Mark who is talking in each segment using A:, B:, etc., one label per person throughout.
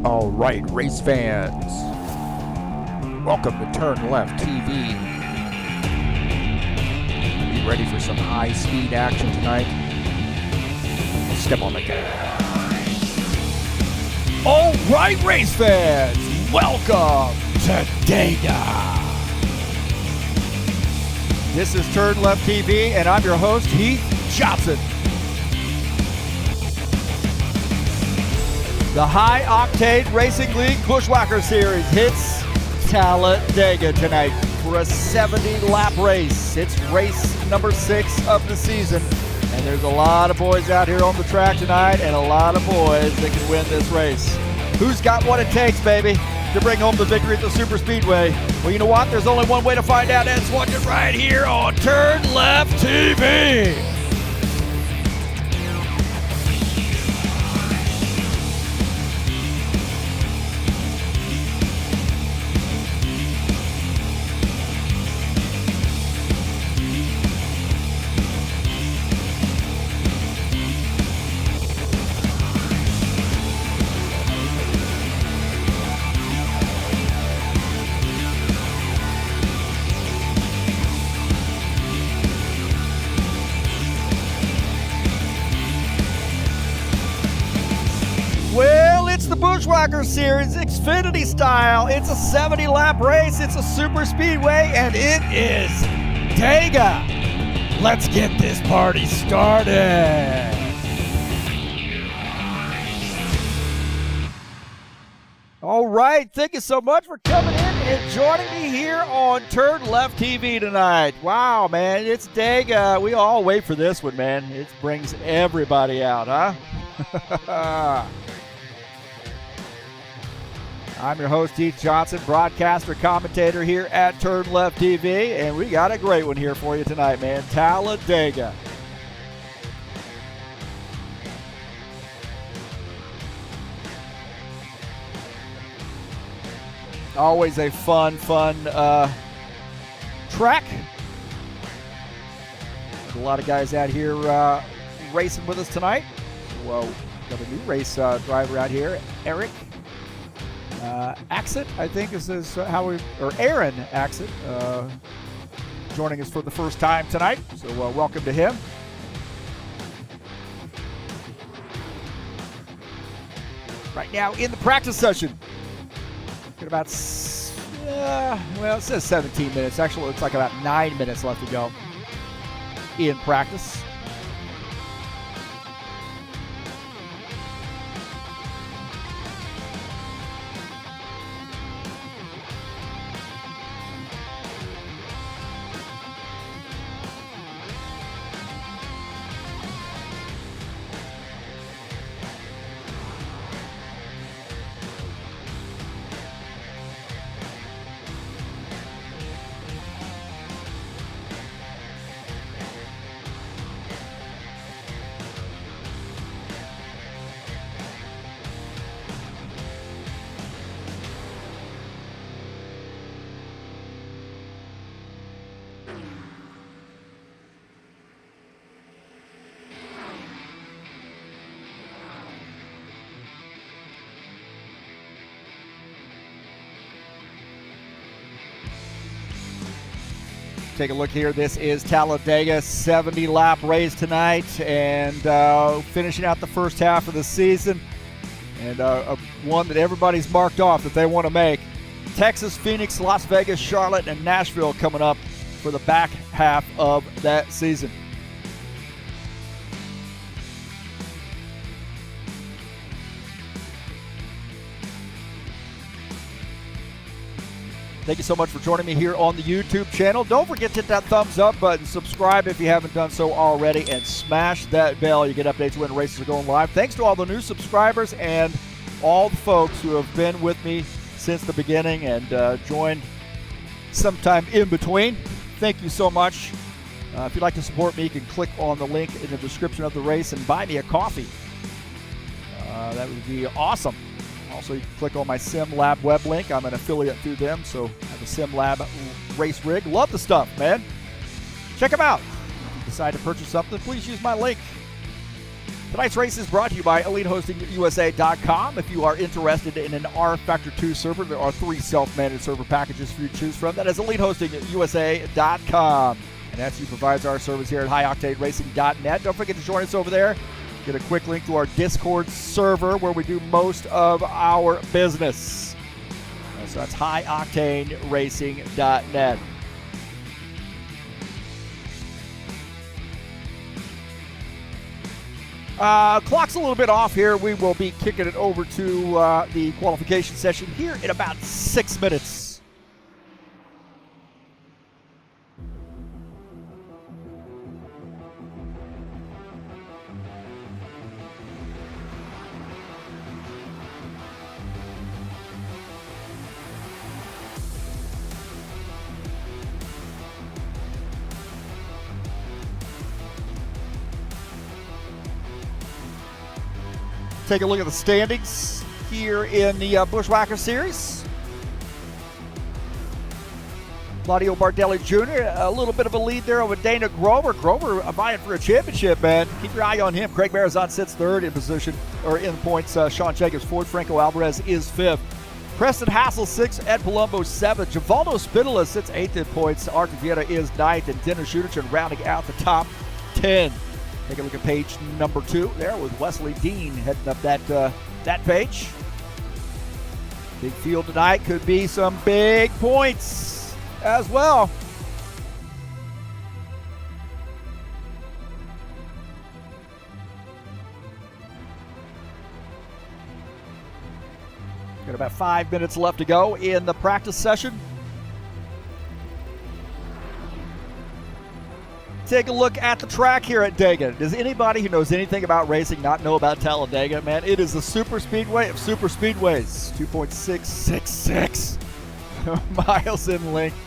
A: All right, race fans, welcome to TurnLeftTV. Be ready for some high-speed action tonight. Step on the gas. All right, race fans, welcome to Dega. This is TurnLeftTV, and I'm your host, Heath Johnson. The high-octane Racing League Buschwackers Series hits Talladega tonight for a 70-lap race. It's race number 6 of the season, and there's a lot of boys out here on the track tonight and a lot of boys that can win this race. Who's got what it takes, baby, to bring home the victory at the Superspeedway? Well, you know what? There's only one way to find out, and it's watching right here on TurnLeftTV. Well, it's the Buschwackers Series, Xfinity style. It's a 70-lap race. It's a super speedway, and it is Dega. Let's get this party started. All right, thank you so much for coming in and joining me here on TurnLeftTV tonight. Wow, man, it's Dega. We all wait for this one, man. It brings everybody out, huh? I'm your host, Heath Johnson, broadcaster, commentator here at TurnLeftTV, and we got a great one here for you tonight, man. Talladega. Always a fun track. A lot of guys out here racing with us tonight. Well, got a new race driver out here, Eric. Axett, I think is Aaron Axett, joining us for the first time tonight. So welcome to him. Right now in the practice session. Got about, it says 17 minutes. Actually, it looks like about 9 minutes left to go in practice. Take a look here. This is Talladega, 70-lap race tonight, and finishing out the first half of the season, and one that everybody's marked off that they want to make. Texas, Phoenix, Las Vegas, Charlotte, and Nashville coming up for the back half of that season. Thank you so much for joining me here on the YouTube channel. Don't forget to hit that thumbs up button, subscribe if you haven't done so already, and smash that bell. You get updates when races are going live. Thanks to all the new subscribers and all the folks who have been with me since the beginning and joined sometime in between. Thank you so much. If you'd like to support me, you can click on the link in the description of the race and buy me a coffee. That would be awesome. Also, you can click on my SimLab web link. I'm an affiliate through them, so I have a SimLab race rig. Love the stuff, man. Check them out. If you decide to purchase something, please use my link. Tonight's race is brought to you by EliteHostingUSA.com. If you are interested in an rFactor 2 server, there are 3 self-managed server packages for you to choose from. That is EliteHostingUSA.com. And that's provides our service here at HighOctaneRacing.net. Don't forget to join us over there. Get a quick link to our Discord server where we do most of our business. So that's HighOctaneRacing.net. Clock's a little bit off here. We will be kicking it over to the qualification session here in about 6 minutes. Take a look at the standings here in the Buschwackers Series. Claudio Bardelli Jr., a little bit of a lead there over Dana Grover. Grover vying for a championship, man. Keep your eye on him. Craig Marizon sits third in position, or in points. Sean Jacobs fourth. Franco Alvarez is fifth. Preston Hassel sixth. Ed Palumbo seventh. Givaldo Spinola sits eighth in points. Arthur Vieta is ninth, and Dennis Schuderchen rounding out the top 10. Take a look at page number 2 there with Wesley Dean heading up that page. Big field tonight. Could be some big points as well. Got about 5 minutes left to go in the practice session. Take a look at the track here at Dega. Does anybody who knows anything about racing not know about Talladega? Man, it is the super speedway of super speedways. 2.666 miles in length.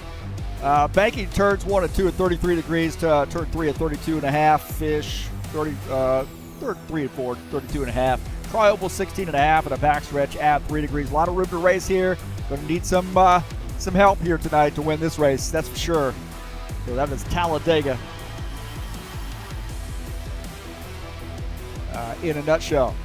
A: Banking turns 1 and 2 at 33 degrees to turn 3 at 32.5-ish. 3 and 4, 32.5. Tri-oval 16.5 and a backstretch at 3 degrees. A lot of room to race here. Going to need some help here tonight to win this race, that's for sure. So that is Talladega. In a nutshell.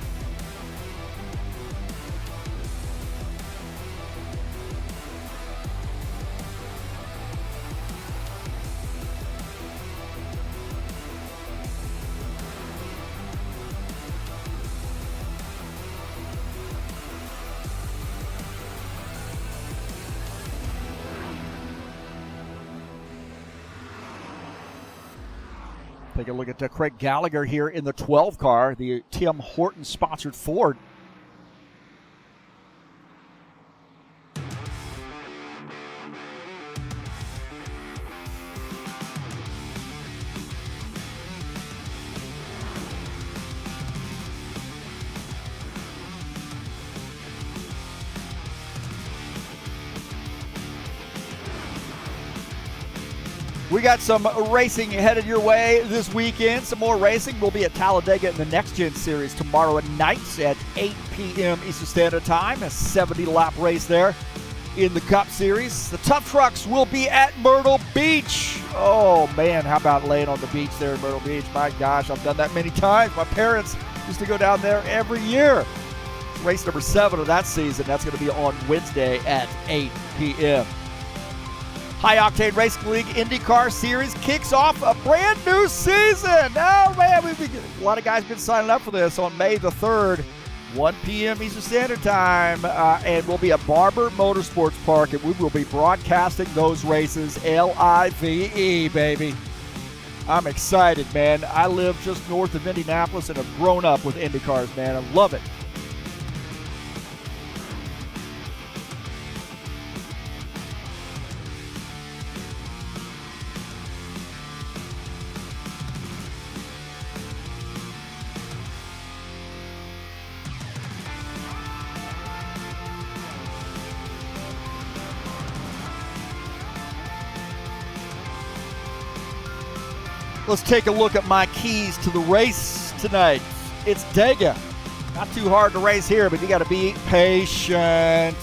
A: Take a look at Craig Gallagher here in the 12 car, the Tim Horton sponsored Ford. We got some racing headed your way this weekend. Some more racing. We'll be at Talladega in the Next Gen Series tomorrow night at 8 p.m. Eastern Standard Time. A 70-lap race there in the Cup Series. The Tough Trucks will be at Myrtle Beach. Oh, man, how about laying on the beach there in Myrtle Beach? My gosh, I've done that many times. My parents used to go down there every year. Race number 7 of that season. That's going to be on Wednesday at 8 p.m. High Octane Racing League IndyCar Series kicks off a brand new season. Oh, man, a lot of guys been signing up for this on May the 3rd, 1 p.m. Eastern Standard Time, and we'll be at Barber Motorsports Park, and we will be broadcasting those races live, baby. I'm excited, man. I live just north of Indianapolis and have grown up with IndyCars, man. I love it. Let's take a look at my keys to the race tonight. It's Dega. Not too hard to race here, but you got to be patient.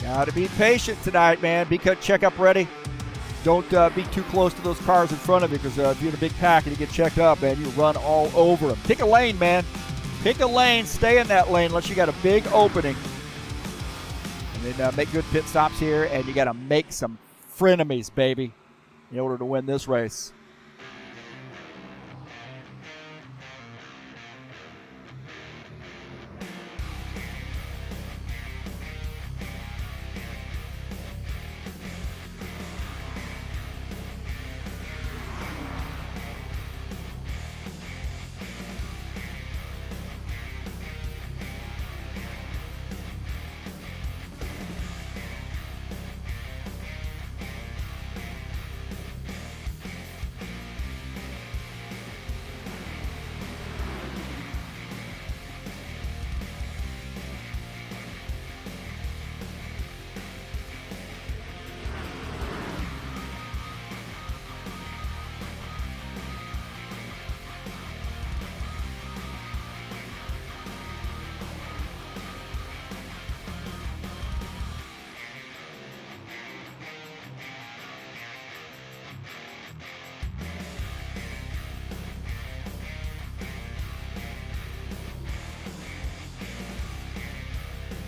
A: Got to be patient tonight, man. Be cut checkup ready. Don't be too close to those cars in front of you, because if you're in a big pack and you get checked up, man, you run all over them. Pick a lane, man. Pick a lane. Stay in that lane unless you got a big opening. And then make good pit stops here, and you got to make some frenemies, baby, in order to win this race.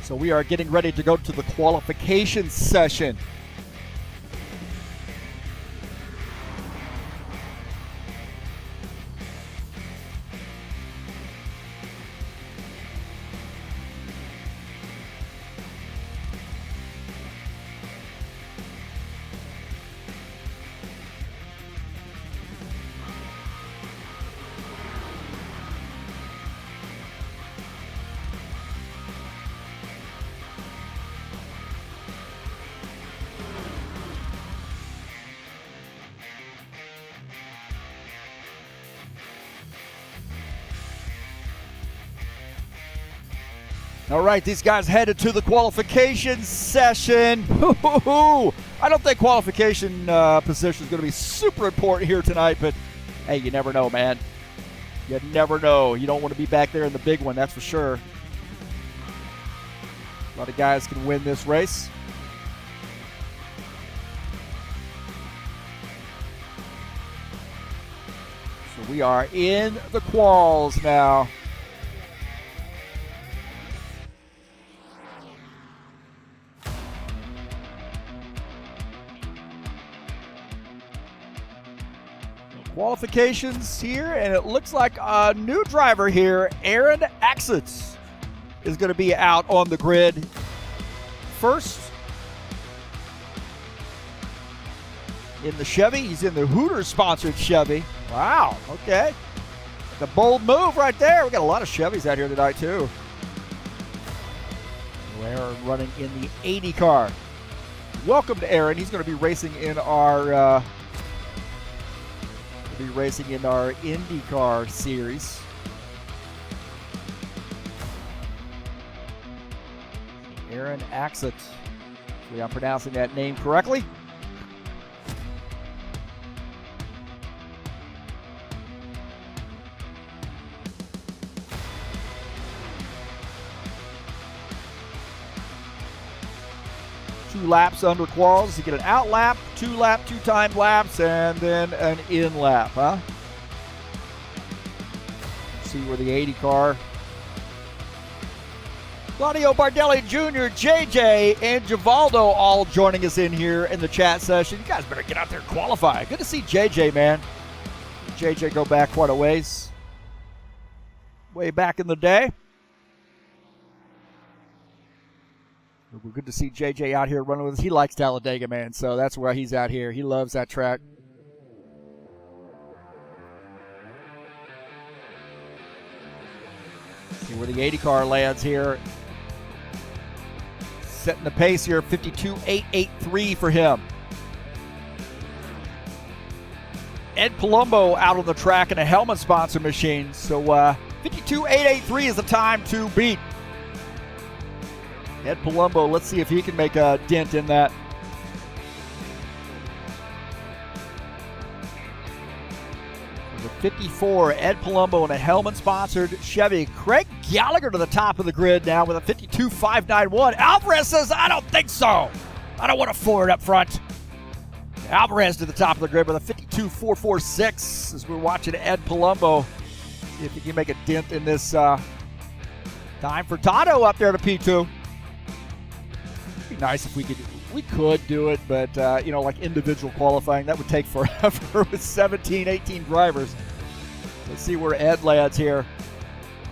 A: So we are getting ready to go to the qualification session. All right, these guys headed to the qualification session. I don't think qualification position is going to be super important here tonight, but hey, you never know, man. You never know. You don't want to be back there in the big one, that's for sure. A lot of guys can win this race. So we are in the quals now. Qualifications here, and it looks like a new driver here, Aaron Axitz, is going to be out on the grid first in the Chevy. He's in the Hooters sponsored Chevy. Wow, okay. The bold move right there. We got a lot of Chevys out here tonight too. Aaron running in the 80 car. Welcome to Aaron. He's going to be racing in our IndyCar series. Aaron Axitz. Hopefully I'm pronouncing that name correctly. Two laps under quals. You get an out lap, two time laps, and then an in lap, huh? Let's see where the 80 car. Claudio Bardelli Jr., JJ, and Givaldo all joining us in here in the chat session. You guys better get out there and qualify. Good to see JJ, man. JJ go back quite a ways. Way back in the day. We're good to see JJ out here running with us. He likes Talladega, man, so that's why he's out here. He loves that track. See where the 80 car lands here. Setting the pace here, 52.883 for him. Ed Palumbo out on the track in a helmet sponsor machine, so 52.883 is the time to beat. Ed Palumbo, let's see if he can make a dent in that. Number 54, Ed Palumbo in a helmet-sponsored Chevy. Craig Gallagher to the top of the grid now with a 52.591. Alvarez says, I don't think so. I don't want to forward up front. Alvarez to the top of the grid with a 52.446 as we're watching Ed Palumbo see if he can make a dent in this time for Tato up there to P2. It'd be nice if we could do it, but like individual qualifying, that would take forever with 17, 18 drivers. Let's see where Ed lands here.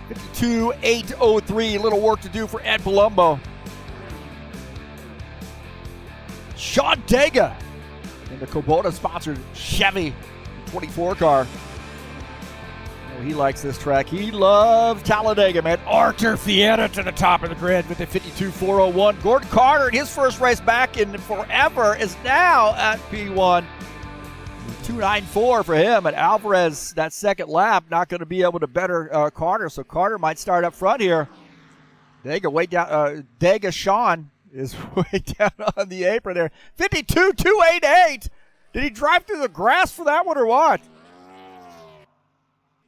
A: 52.803, little work to do for Ed Palumbo. Sean Dega in the Kubota-sponsored Chevy 24 car. He likes this track. He loves Talladega, man. Artur Fieta to the top of the grid with the 52.401. Gordon Carter in his first race back in forever is now at P1. 2.94 for him. And Alvarez, that second lap, not going to be able to better Carter. So Carter might start up front here. Dega way down. Dega Sean is way down on the apron there. 52.288. Did he drive through the grass for that one or what?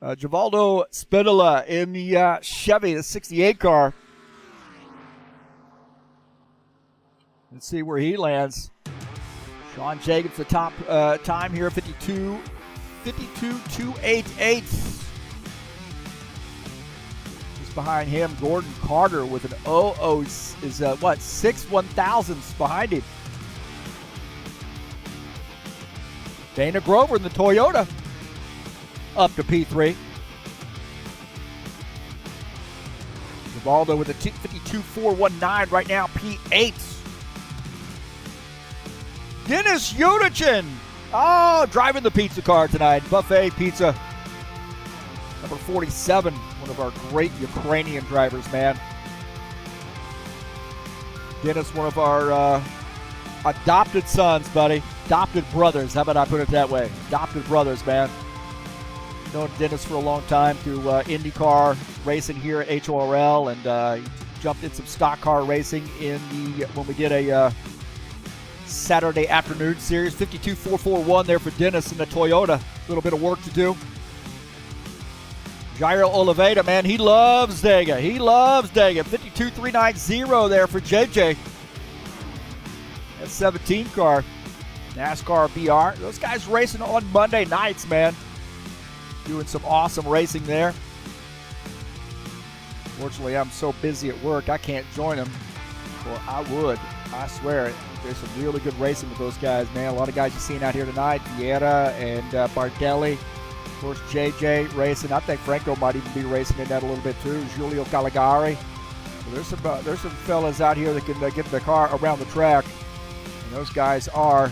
A: Givaldo Spinola in the Chevy, the 68 car. Let's see where he lands. Sean Jacobs, the top time here, 52.288. Just behind him, Gordon Carter with an 00 is 6 1,000ths behind him. Dana Grover in the Toyota up to P3. Givaldo with a 52.419 right now, P8. Dennis Yunichin, driving the pizza car tonight. Buffet Pizza, number 47, one of our great Ukrainian drivers, man. Dennis, one of our adopted sons, buddy. Adopted brothers, how about I put it that way? Adopted brothers, man. Known Dennis for a long time through IndyCar racing here at HORL, and he jumped in some stock car racing when we did a Saturday afternoon series. 52.441 there for Dennis in the Toyota. A little bit of work to do. Jairo Oliveira, man, he loves Dega. 52.390 there for JJ. That 17 car. NASCAR BR. Those guys racing on Monday nights, man. Doing some awesome racing there. Fortunately, I'm so busy at work, I can't join them. Well, I would. I swear. There's some really good racing with those guys, man. A lot of guys you've seen out here tonight. Vieira and Bardelli. Of course, JJ racing. I think Franco might even be racing in that a little bit too. Giulio Caligari. So there's some fellas out here that can get the car around the track. And those guys are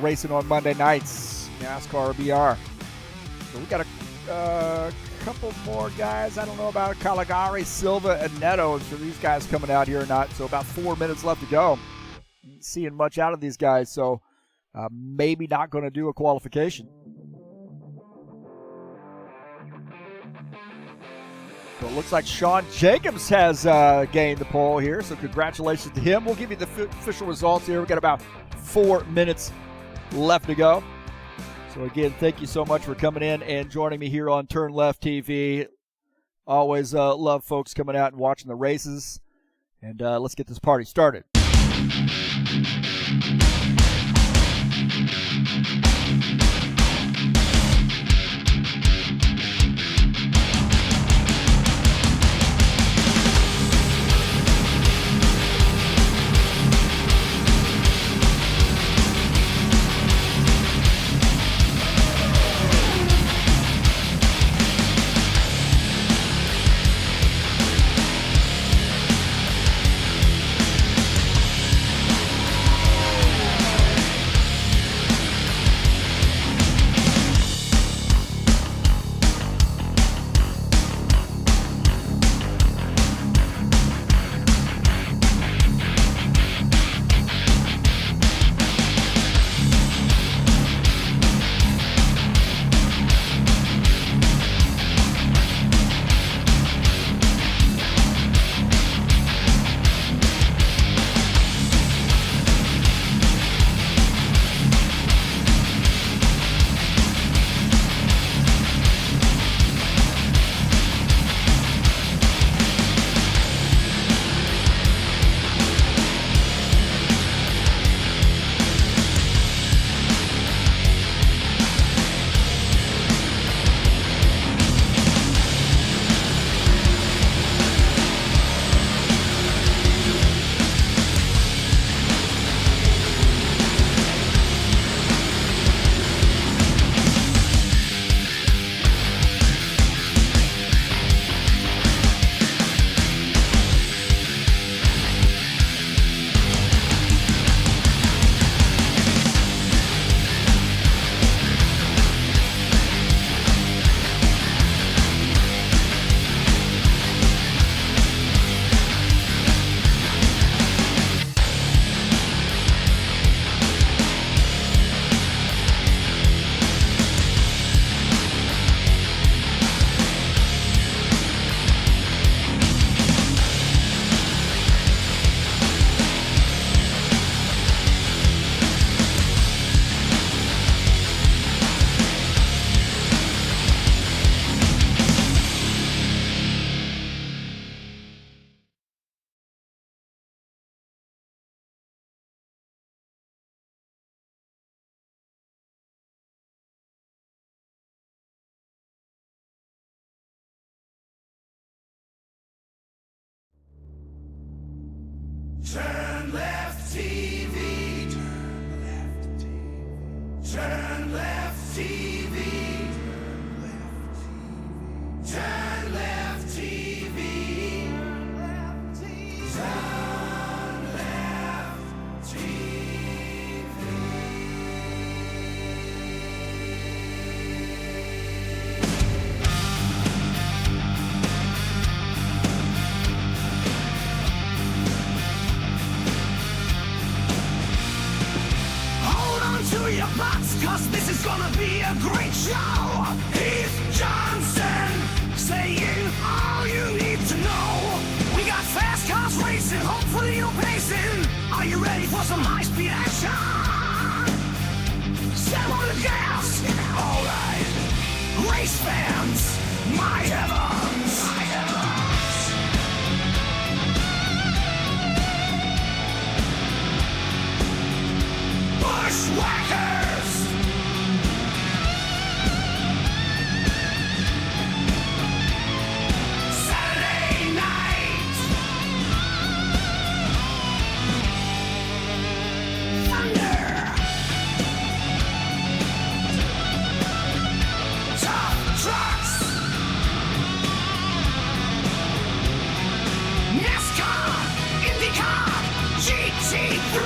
A: racing on Monday nights, NASCAR BR. So we got a couple more guys. I don't know about Caligari, Silva, and Neto. So these guys coming out here or not. So about 4 minutes left to go. Ain't seeing much out of these guys. So maybe not going to do a qualification. So it looks like Sean Jacobs has gained the pole here. So congratulations to him. We'll give you the official results here. We've got about 4 minutes left to go. So again, thank you so much for coming in and joining me here on TurnLeftTV. Always love folks coming out and watching the races. And let's get this party started.
B: TurnLeftTV. TurnLeftTV. TurnLeftTV. Your butts, cause this is gonna be a great show. Heath Johnson saying all you need to know. We got fast cars racing, hopefully you're pacing. Are you ready for some high-speed action? Step on the gas. Alright. Race fans, my heavens. My heavens. Buschwackers. Saturday night. Thunder. Tough trucks. Nascar. IndyCar. GT3.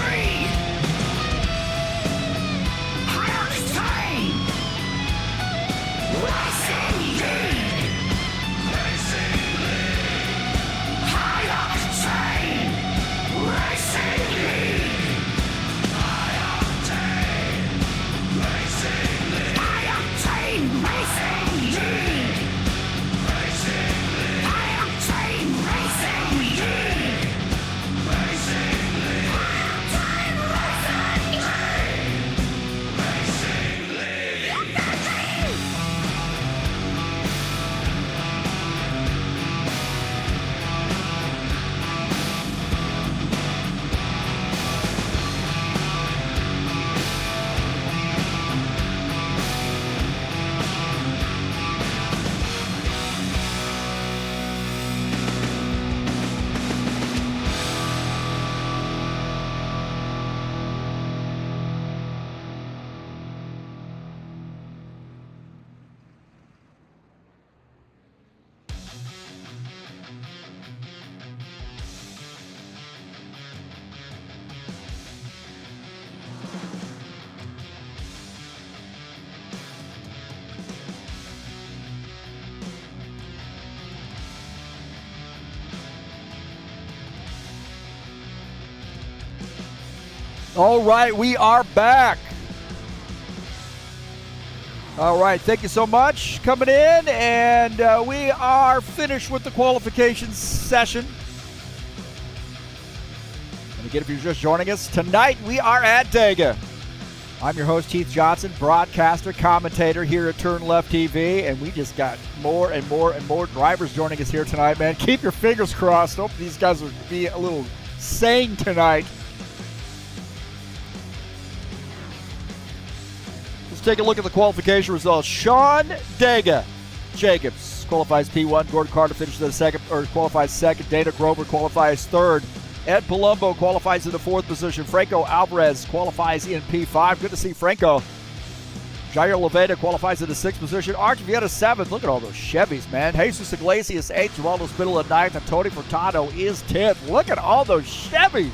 A: All right, we are back. All right, thank you so much coming in, and we are finished with the qualification session. And again, if you're just joining us, tonight we are at Dega. I'm your host, Heath Johnson, broadcaster, commentator here at TurnLeftTV, and we just got more and more and more drivers joining us here tonight, man. Keep your fingers crossed. Hope these guys will be a little sane tonight. Take a look at the qualification results. Sean Dega Jacobs qualifies P1. Gordon Carter finishes in second, or qualifies second. Dana Grover qualifies third. Ed Palumbo qualifies in the fourth position. Franco Alvarez qualifies in P5. Good to see Franco. Jair Leveda qualifies in the sixth position. Arch Vieta seventh. Look at all those Chevys, man. Jesus Iglesias eighth. Geraldo Spindle at ninth. And Tony Furtado is 10th. Look at all those Chevys.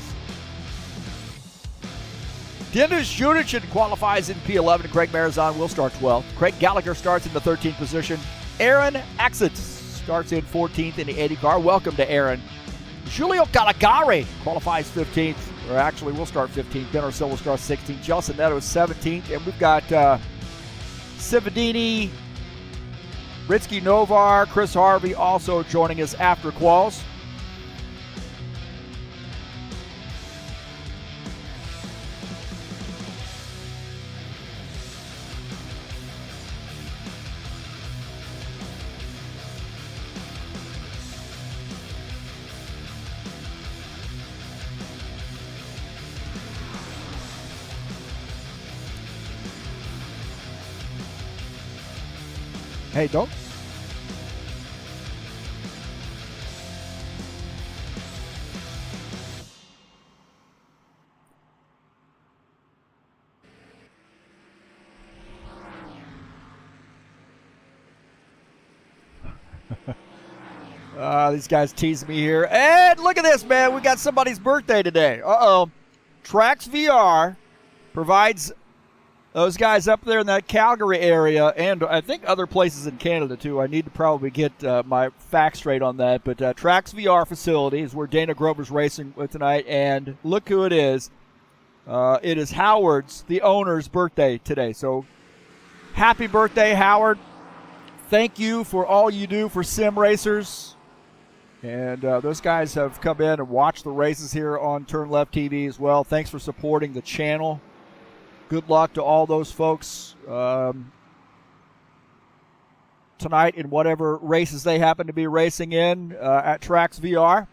A: Dennis Junichin qualifies in P11. Craig Marizon will start 12th. Craig Gallagher starts in the 13th position. Aaron Exits starts in 14th in the 80 car. Welcome to Aaron. Julio Calagari qualifies 15th, or actually will start 15th. Ben Orsil will start 16th. Justin Neto is 17th. And we've got Cividini, Ritsky Novar, Chris Harvey also joining us after quals. Hey, don't. These guys tease me here. And look at this, man. We got somebody's birthday today. Trax VR provides those guys up there in that Calgary area, and I think other places in Canada too. I need to probably get my facts straight on that. But Trax VR facility is where Dana Grover's racing with tonight, and look who it is. It is Howard's, the owner's, birthday today. So happy birthday, Howard. Thank you for all you do for sim racers. And those guys have come in and watched the races here on TurnLeftTV as well. Thanks for supporting the channel. Good luck to all those folks tonight in whatever races they happen to be racing in at Trax VR.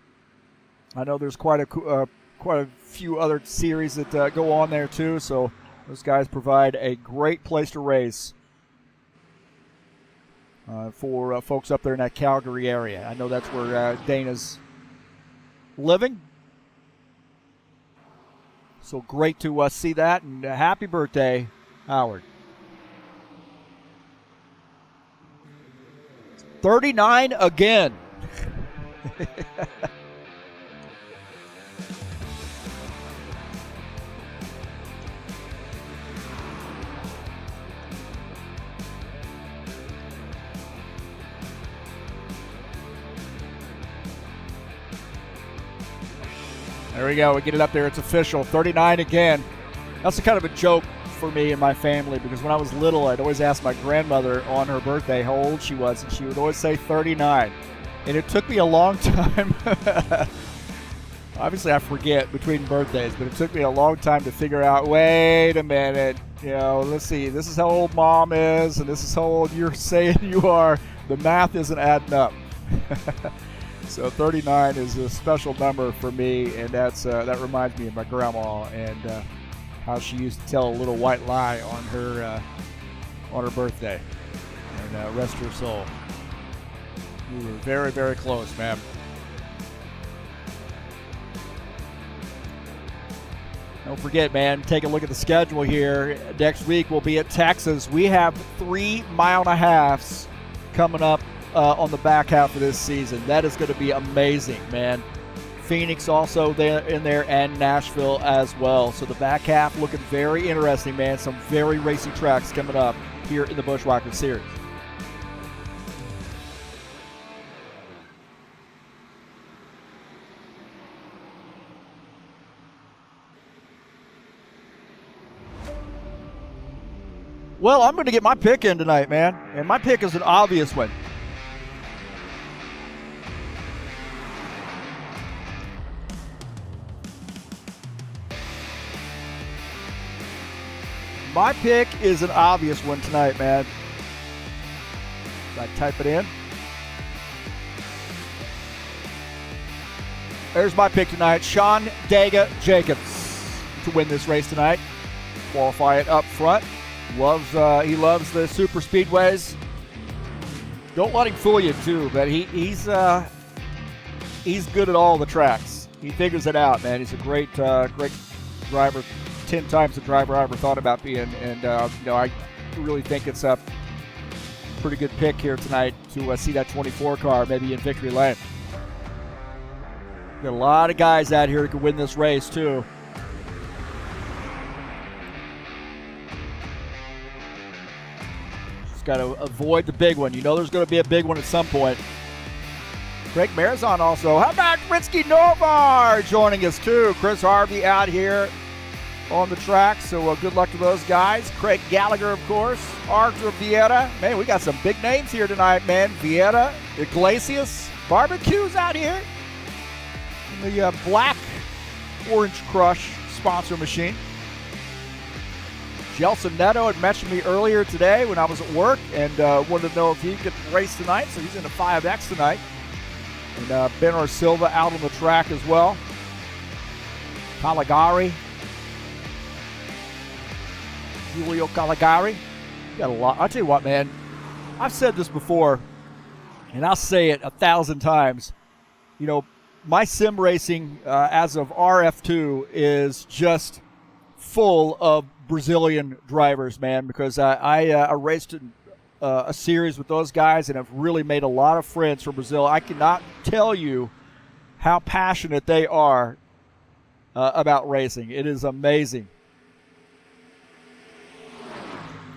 A: I know there's quite a few other series that go on there too, so those guys provide a great place to race for folks up there in that Calgary area. I know that's where Dana's living. So great to see that, and happy birthday, Howard. 39 again. There we go. We get it up there. It's official. 39 again. That's a kind of a joke for me and my family, because when I was little, I'd always ask my grandmother on her birthday how old she was, and she would always say 39. And it took me a long time. Obviously, I forget between birthdays, but it took me a long time to figure out, wait a minute, let's see. This is how old Mom is, and this is how old you're saying you are. The math isn't adding up. So 39 is a special number for me, and that reminds me of my grandma and how she used to tell a little white lie on her birthday. And rest her soul. We were very, very close, man. Don't forget, man, take a look at the schedule here. Next week we'll be at Texas. We have 3 mile-and-a-halves coming up on the back half of this season. That is going to be amazing, man. Phoenix also in there, and Nashville as well. So the back half looking very interesting, man. Some very racy tracks coming up here in the Buschwackers Series. Well, I'm going to get my pick in tonight, man. And my pick is an obvious one. My pick is an obvious one tonight, man. Should I type it in? There's my pick tonight. Sean Dega Jacobs to win this race tonight. Qualify it up front. He loves the super speedways. Don't let him fool you too, but he's good at all the tracks. He figures it out, man. He's a great driver. 10 times the driver I ever thought about being, and I really think it's a pretty good pick here tonight to see that 24 car maybe in victory lane. Got a lot of guys out here who can win this race too. Just got to avoid the big one. You know there's going to be a big one at some point. Craig Marizon also. How about Ritzky Novar joining us too? Chris Harvey out here on the track, so good luck to those guys. Craig Gallagher, of course. Arthur Vieira. Man, we got some big names here tonight, man. Vieira, Iglesias, Barbecues out here. And the Black Orange Crush sponsor machine. Gelson Neto had mentioned me earlier today when I was at work and wanted to know if he could race tonight, so he's in a 5X tonight. And Ben Silva out on the track as well. Caligari. Julio Caligari. Got a lot. I'll tell you what, man. I've said this before, and I'll say it 1,000 times. My sim racing as of RF2 is just full of Brazilian drivers, man, because I raced in a series with those guys and have really made a lot of friends from Brazil. I cannot tell you how passionate they are about racing. It is amazing.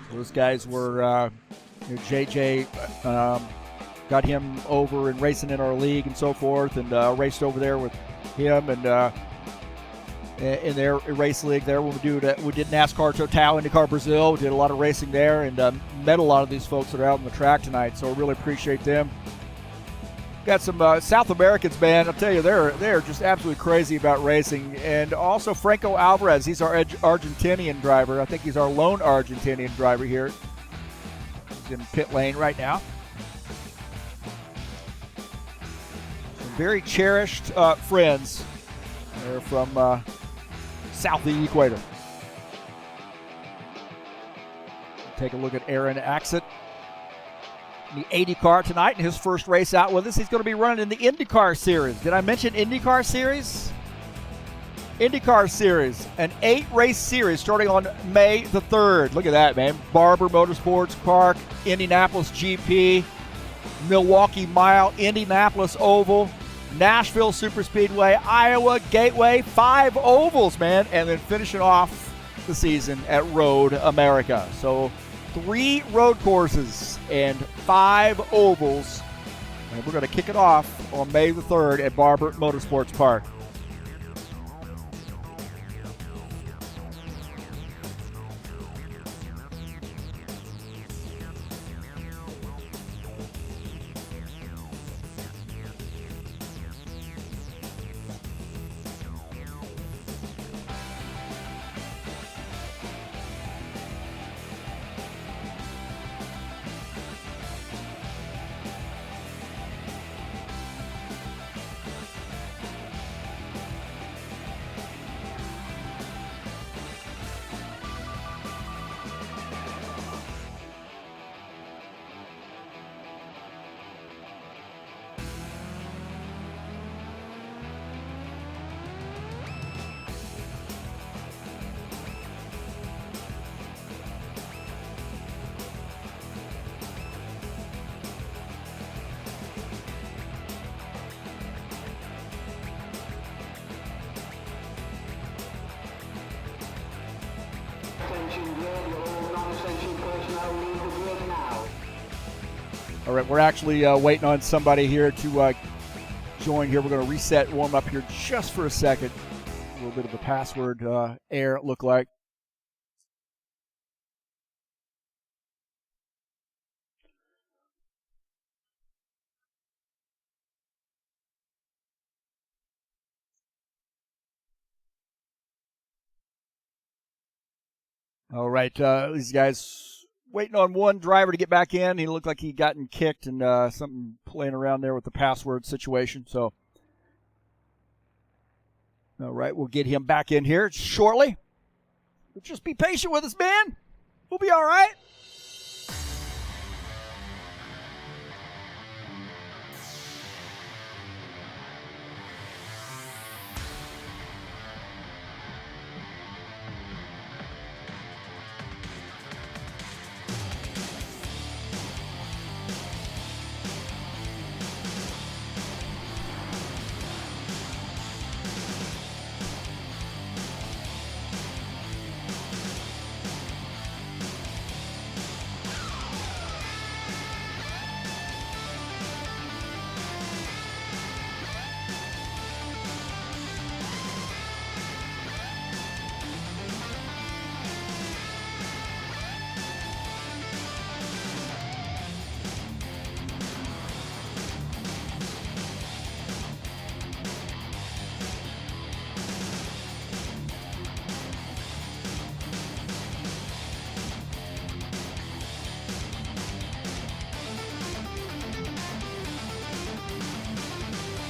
A: So those guys were, JJ got him over and racing in our league and so forth, and raced over there with him and in their race league there when we did NASCAR Total, IndyCar Brazil. We did a lot of racing there and met a lot of these folks that are out on the track tonight, so I really appreciate them. Got some South Americans, man. I'll tell you, they're just absolutely crazy about racing. And also Franco Alvarez, he's our Argentinian driver. I think he's our lone Argentinian driver here. He's in pit lane right now. Some very cherished friends. They're from south of the equator. Take a look at Aaron Axett in the 80 car tonight in his first race out with us. He's going to be running in the IndyCar Series. Did I mention IndyCar Series? IndyCar Series, an 8-race series starting on May the 3rd. Look at that, man. Barber Motorsports Park, Indianapolis GP, Milwaukee Mile, Indianapolis Oval, Nashville Superspeedway, Iowa Gateway, 5 ovals, man, and then finishing off the season at Road America. So 3 road courses and 5 ovals, and we're going to kick it off on May the 3rd at Barber Motorsports Park. All right, we're actually waiting on somebody here to join here. We're going to reset and warm up here just for a second. A little bit of a password error, it looked like. All right, these guys waiting on one driver to get back in. He looked like he'd gotten kicked and something playing around there with the password situation. So, all right, we'll get him back in here shortly. But just be patient with us, man. We'll be all right.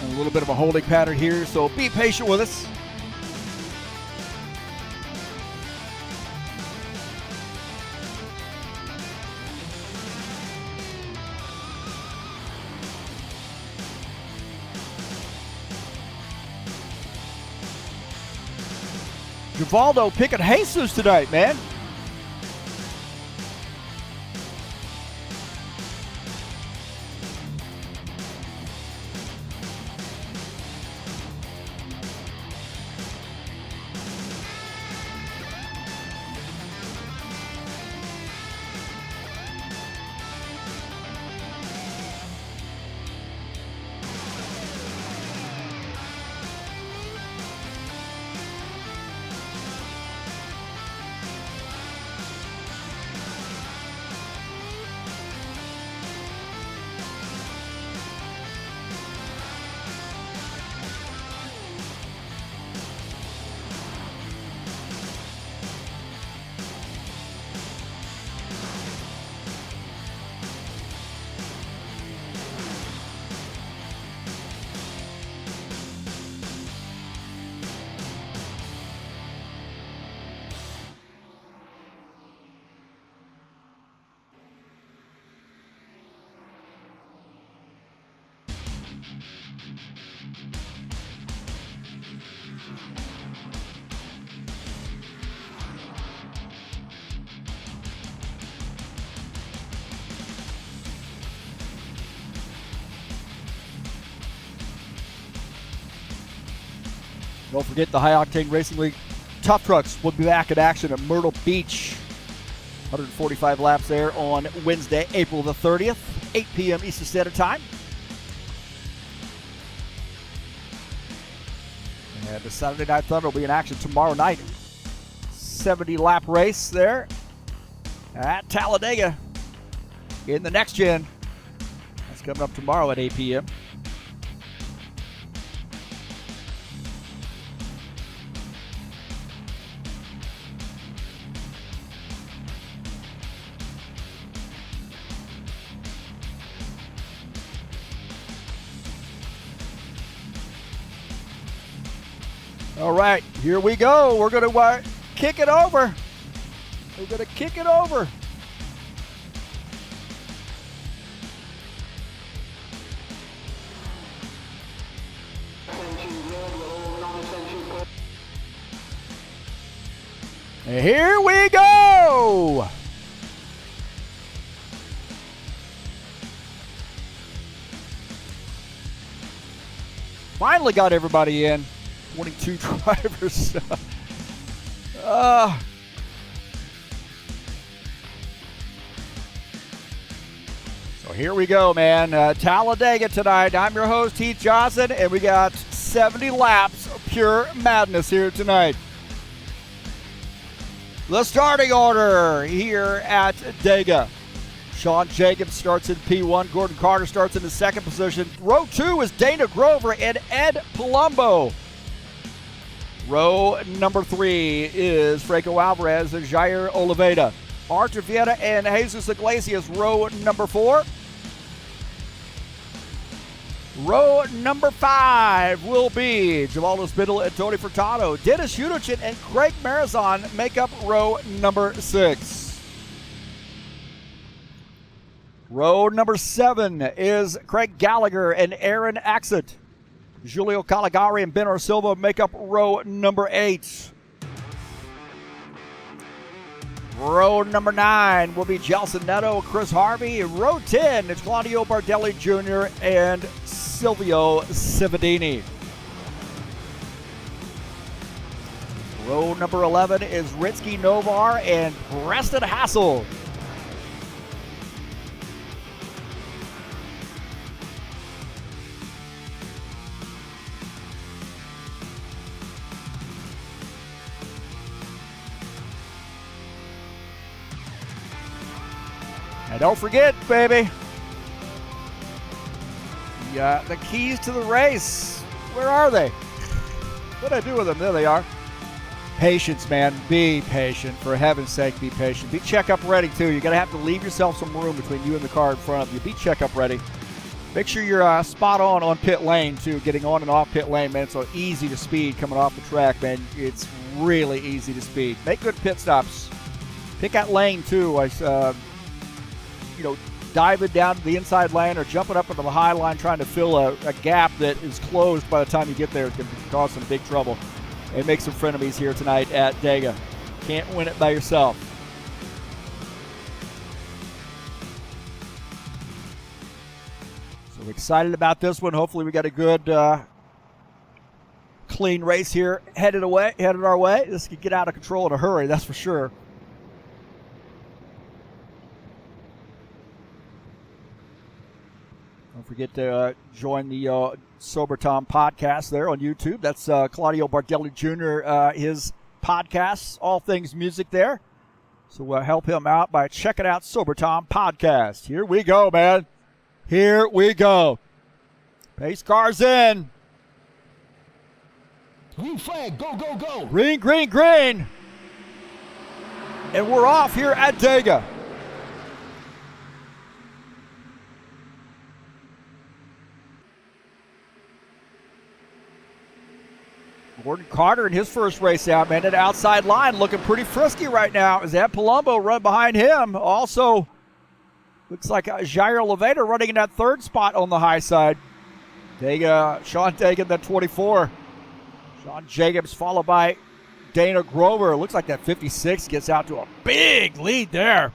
A: A little bit of a holding pattern here, so be patient with us. Givaldo picking Jesus tonight, man. Don't forget the High Octane Racing League Tough Trucks will be back in action at Myrtle Beach. 145 laps there on Wednesday, April the 30th, 8 p.m. Eastern Standard Time. And the Saturday Night Thunder will be in action tomorrow night. 70-lap race there at Talladega in the Next Gen. That's coming up tomorrow at 8 p.m. All right, here we go. We're going to kick it over. We're going to kick it over. And here we go. Finally got everybody in. 22 drivers. So here we go, man. Talladega tonight. I'm your host, Heath Johnson, and we got 70 laps of pure madness here tonight. The starting order here at Dega. Sean Jacobs starts in P1. Gordon Carter starts in the second position. Row 2 is Dana Grover and Ed Palumbo. Row number 3 is Franco Alvarez and Jair Oliveira. Artur Vieta and Jesus Iglesias, row number 4. Row number 5 will be Jamal Spindle and Tony Furtado. Dennis Hudichin and Craig Marazon make up row number 6. Row number 7 is Craig Gallagher and Aaron Axett. Julio Caligari and Ben Silva make up row number 8. Row number 9 will be Gelson Neto, Chris Harvey. Row 10 is Claudio Bardelli Jr. and Silvio Cividini. Row number 11 is Ritzky Novar and Preston Hassel. And don't forget, baby, the keys to the race. Where are they? What did I do with them? There they are. Patience, man. Be patient. For heaven's sake, be patient. Be checkup ready, too. You're going to have to leave yourself some room between you and the car in front of you. Be checkup ready. Make sure you're spot on pit lane, too. Getting on and off pit lane, man. It's so easy to speed coming off the track, man. It's really easy to speed. Make good pit stops. Pick that lane, too. Diving down to the inside lane or jumping up into the high line trying to fill a gap that is closed by the time you get there is going to cause some big trouble and make some frenemies here tonight at Dega. Can't win it by yourself. So excited about this one. Hopefully we got a good clean race here headed our way. This could get out of control in a hurry, that's for sure. Don't forget to join the Sober Tom podcast there on YouTube. That's Claudio Bardelli Jr., his podcasts, all things music there. So help him out by checking out Sober Tom podcast. Here we go, man. Here we go. Pace cars in.
C: Green flag, go, go, go.
A: Green, green, green. And we're off here at Dega. Gordon Carter in his first race out, man, that outside line looking pretty frisky right now. Is that Palumbo run behind him? Also, looks like Jair Oliveira running in that third spot on the high side. Sean Dega, that 24. Sean Jacobs followed by Dana Grover. Looks like that 56 gets out to a big lead there.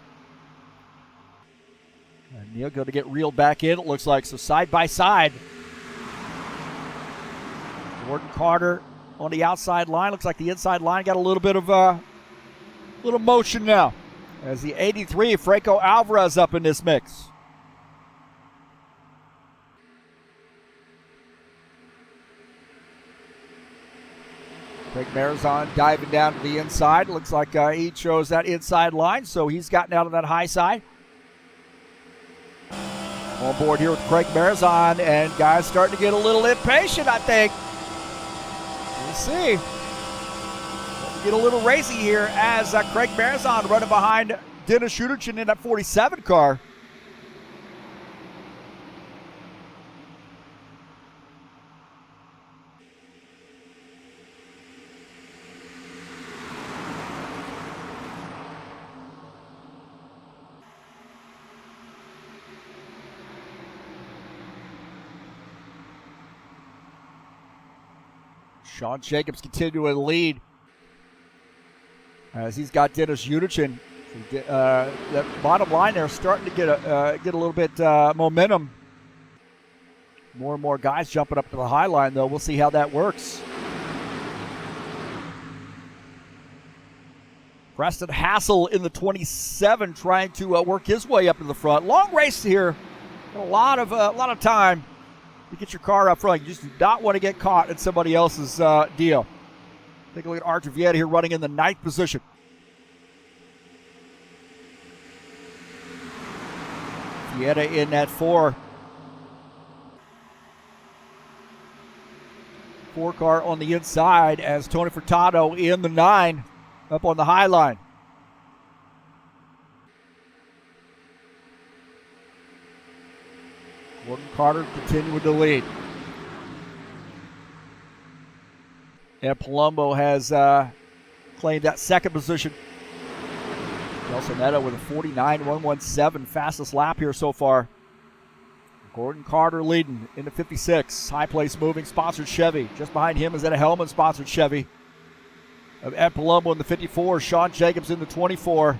A: And Neil going to get reeled back in, it looks like. So side by side. Gordon Carter on the outside line. Looks like the inside line got a little bit of little motion now, as the 83 Franco Alvarez up in this mix. Craig Marizon diving down to the inside. Looks like he chose that inside line, so he's gotten out of that high side. On board here with Craig Marizon, and guys starting to get a little impatient, I think. We'll see. We'll get a little racy here as Craig Marizon running behind Dennis Schuderchin in that 47 car. Sean Jacobs continuing to lead as he's got Dennis Schuderchin. That bottom line there starting to get a little bit momentum. More and more guys jumping up to the high line, though. We'll see how that works. Preston Hassel in the 27 trying to work his way up to the front. Long race here. A lot of time to get your car up front. You just do not want to get caught in somebody else's deal. Take a look at Artur Vieta here running in the 9th position. Vieta in that 4 car on the inside, as Tony Furtado in the 9 up on the high line. Gordon Carter continuing to lead. And Palumbo has claimed that 2nd position. Nelson Neto with a 49.117 fastest lap here so far. Gordon Carter leading in the 56. High place moving, sponsored Chevy. Just behind him is Ed Hellman, sponsored Chevy. Of Ed Palumbo in the 54. Sean Jacobs in the 24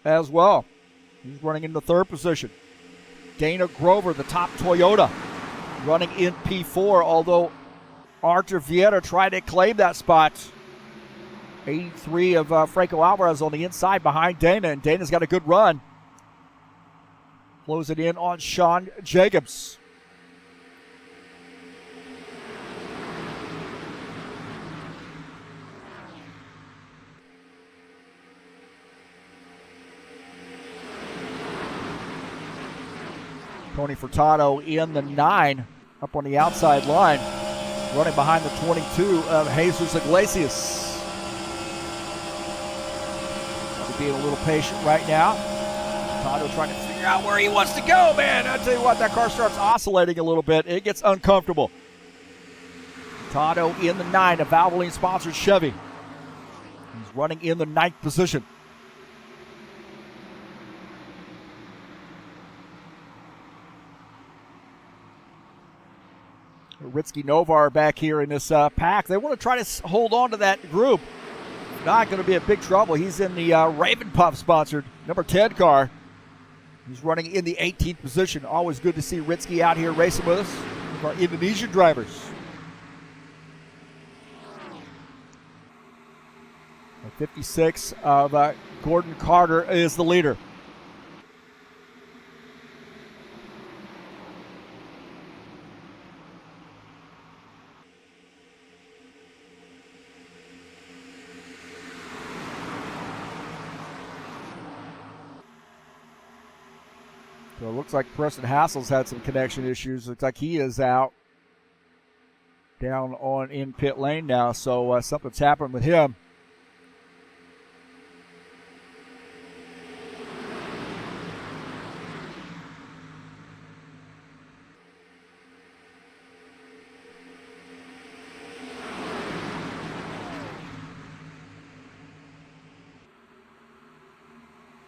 A: as well. He's running in the 3rd position. Dana Grover, the top Toyota, running in P4, although Artur Vieta tried to claim that spot. 83 of Franco Alvarez on the inside behind Dana, and Dana's got a good run. Close it in on Sean Jacobs. Tony Furtado in the 9 up on the outside line, running behind the 22 of Jesus Iglesias. Being a little patient right now. Furtado trying to figure out where he wants to go, man. I tell you what, that car starts oscillating a little bit. It gets uncomfortable. Furtado in the 9 of Valvoline sponsored Chevy. He's running in the 9th position. Ritsky Novar back here in this pack. They want to try to hold on to that group. Not going to be in big trouble. He's in the Raven Puff sponsored number 10 car. He's running in the 18th position. Always good to see Ritsky out here racing with us, our Indonesian drivers. The 56 of Gordon Carter is the leader. So it looks like Preston Hassel's had some connection issues. Looks like he is out down on in pit lane now. So something's happened with him.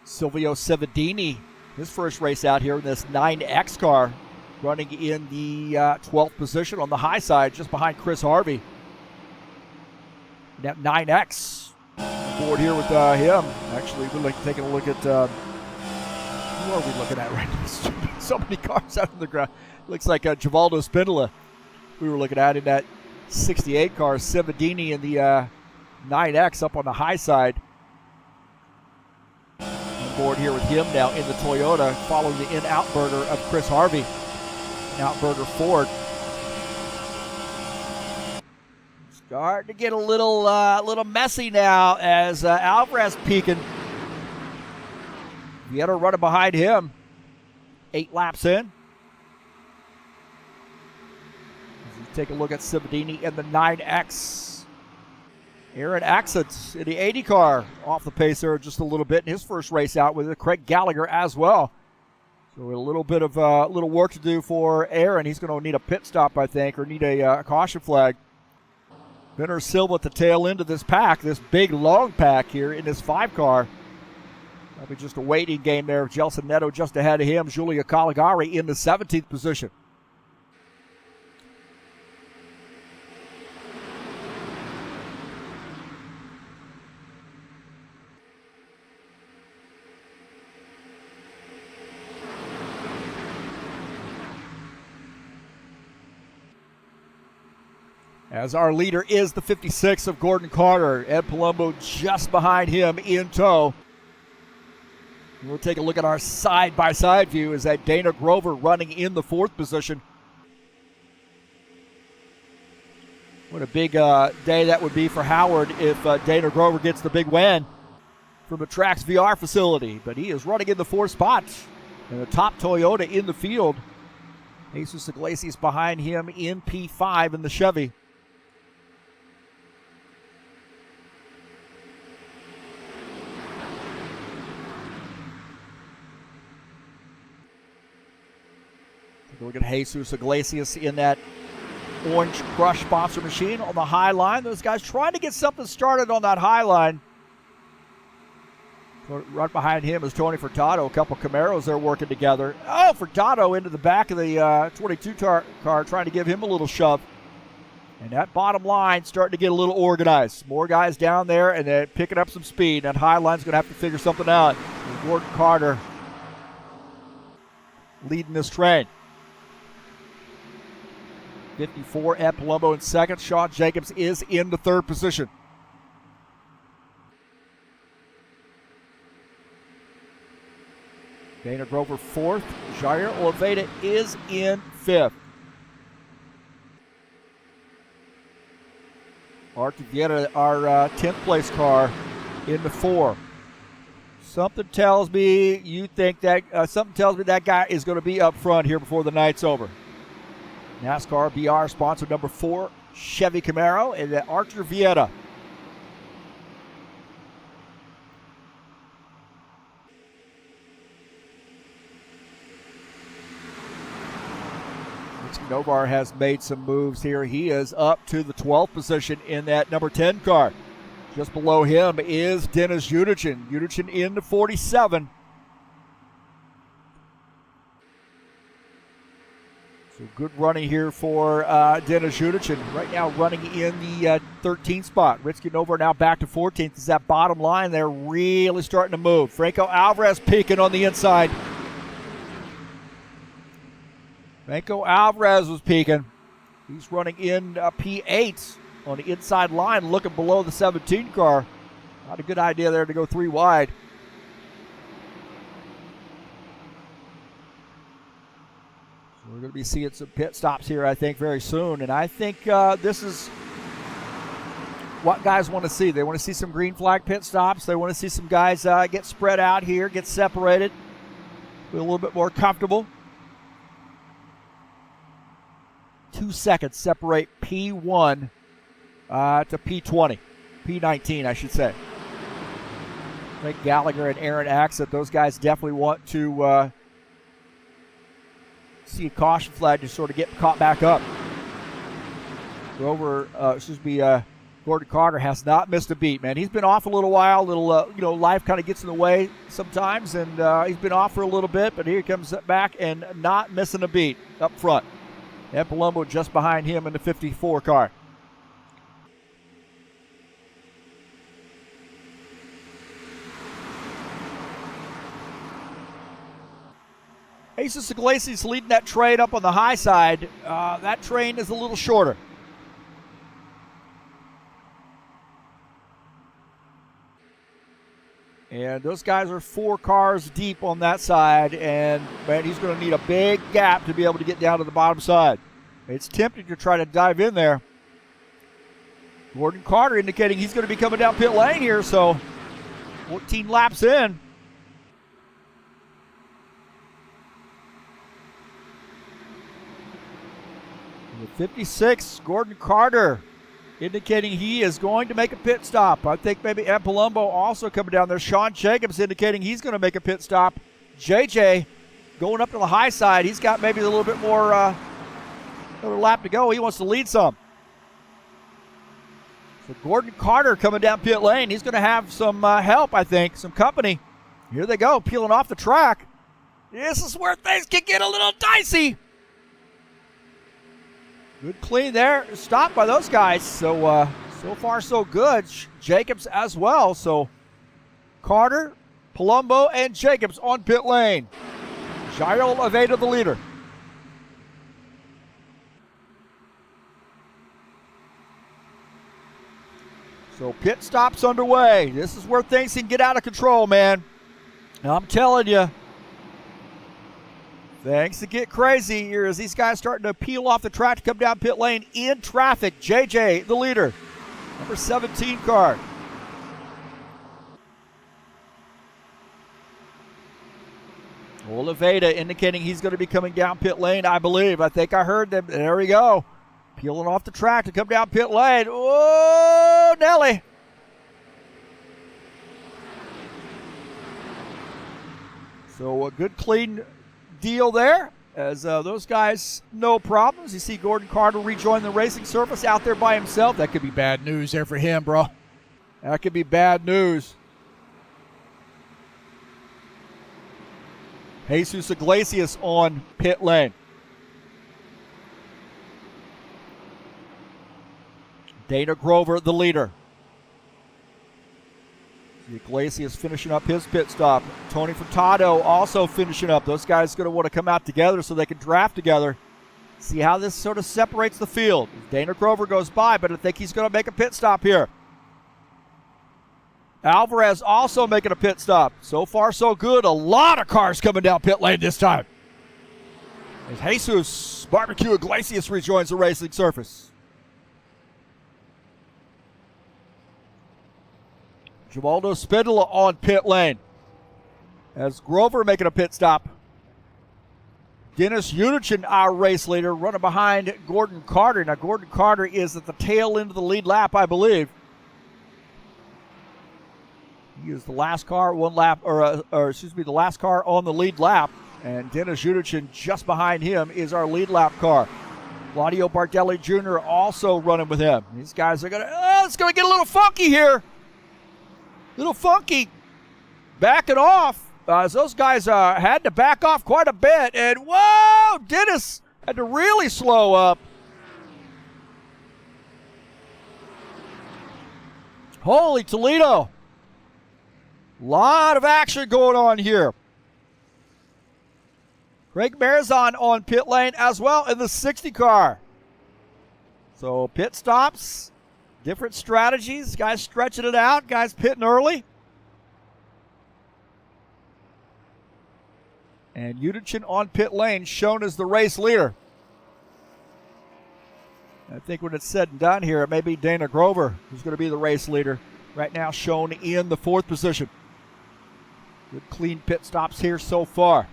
A: Silvio Cividini, his first race out here in this 9X car, running in the 12th position on the high side, just behind Chris Harvey. That 9X board here with him. Actually, we're taking a look at who are we looking at right now? So many cars out on the ground. Looks like Givaldo Spindola we were looking at in that 68 car, Cividini in the 9X up on the high side. On board here with him now in the Toyota, following the in-outburger of Chris Harvey. Outburger Ford. Starting to get a little messy now as Alvarez peeking. Vieta running behind him. 8 laps in. As you take a look at Cividini in the 9X. Aaron Axett in the 80 car off the pace there just a little bit in his first race out with it. Craig Gallagher as well. So a little bit of little work to do for Aaron. He's going to need a pit stop, I think, or need a caution flag. Benner Silva at the tail end of this pack, this big long pack here in this 5 car. That'll be just a waiting game there. Gelson Neto just ahead of him. Giulia Caligari in the 17th position. As our leader is the 56 of Gordon Carter. Ed Palumbo just behind him in tow. We'll take a look at our side-by-side view. Is that Dana Grover running in the 4th position. What a big day that would be for Howard if Dana Grover gets the big win from the Trax VR facility. But he is running in the 4th spot. And the top Toyota in the field. Jesus Iglesias behind him in P5 in the Chevy. Look at Jesus Iglesias in that orange crush sponsor machine on the high line. Those guys trying to get something started on that high line. Right behind him is Tony Furtado. A couple Camaros there working together. Oh, Furtado into the back of the 22 car trying to give him a little shove. And that bottom line starting to get a little organized. More guys down there and then picking up some speed. That high line's going to have to figure something out. And Gordon Carter leading this train. 54, Ed Palumbo in 2nd. Sean Jacobs is in the 3rd position. Dana Grover 4th. Jair Oliveira is in 5th. Artur Vieta, our 10th place car, in the 4. Something tells me that guy is going to be up front here before the night's over. NASCAR BR sponsor number 4, Chevy Camaro, and Artur Vieta. Novar has made some moves here. He is up to the 12th position in that number 10 car. Just below him is Dennis Yudichin. Yudichin in the 47. So good running here for Dennis Yudichin. Right now running in the 13th spot. Ritsky Novar now back to 14th. Is that bottom line there really starting to move. Franco Alvarez peeking on the inside. Franco Alvarez was peeking. He's running in P8 on the inside line, looking below the 17 car. Not a good idea there to go 3 wide. So we're going to be seeing some pit stops here, I think, very soon. And I think this is what guys want to see. They want to see some green flag pit stops. They want to see some guys get spread out here, get separated, be a little bit more comfortable. 2 seconds separate P1 to P20. P19, I should say. I think Gallagher and Aaron Axett, those guys definitely want to see a caution flag to sort of get caught back up. Gordon Carter has not missed a beat, man. He's been off a little while. Life kind of gets in the way sometimes, and he's been off for a little bit, but here he comes back and not missing a beat up front. Ed Palumbo just behind him in the 54 car. Jesus Iglesias leading that train up on the high side. That train is a little shorter. And those guys are 4 cars deep on that side, and man, he's going to need a big gap to be able to get down to the bottom side. It's tempting to try to dive in there. Gordon Carter indicating he's going to be coming down pit lane here, so 14 laps in. With 56, Gordon Carter indicating he is going to make a pit stop. I think maybe Ed Palumbo also coming down there. Sean Jacobs indicating he's going to make a pit stop. JJ going up to the high side. He's got maybe a little bit more, another lap to go. He wants to lead some. So Gordon Carter coming down pit lane. He's going to have some help, I think, some company. Here they go, peeling off the track. This is where things can get a little dicey. Good clean there. Stopped by those guys. So far so good. Jacobs as well. So Carter, Palumbo, and Jacobs on pit lane. Jairo Aveda the leader. So pit stops underway. This is where things can get out of control, man. Now I'm telling you, things to get crazy here as these guys starting to peel off the track to come down pit lane in traffic. JJ, the leader, number 17 car. Oliveira indicating he's going to be coming down pit lane, I believe. I think I heard them. There we go. Peeling off the track to come down pit lane. Oh, Nelly. So a good clean deal there as those guys, no problems. You see Gordon Carter rejoin the racing surface out there by himself. That could be bad news there for him, bro. That could be bad news. Jesus Iglesias on pit lane. Dana Grover, the leader. Iglesias finishing up his pit stop. Tony Furtado also finishing up. Those guys are going to want to come out together so they can draft together. See how this sort of separates the field. Dana Grover goes by, but I think he's going to make a pit stop here. Alvarez also making a pit stop. So far, so good. A lot of cars coming down pit lane this time. As Jesus Barbecue Iglesias rejoins the racing surface. Givaldo Spindola on pit lane. As Grover making a pit stop. Dennis Unichin, our race leader, running behind Gordon Carter. Now, Gordon Carter is at the tail end of the lead lap, I believe. He is the last car, the last car on the lead lap. And Dennis Unichin just behind him is our lead lap car. Claudio Bardelli Jr. also running with him. These guys are it's going to get a little funky here. Little funky. Backing off. As those guys had to back off quite a bit. And whoa, Dennis had to really slow up. Holy Toledo. Lot of action going on here. Craig Marizon on pit lane as well in the 60 car. So pit stops, different strategies. Guys stretching it out, guys pitting early. And Unichin on pit lane shown as the race leader. I think when it's said and done here, it may be Dana Grover who's going to be the race leader. Right now shown in the 4th position. Good clean pit stops here so far.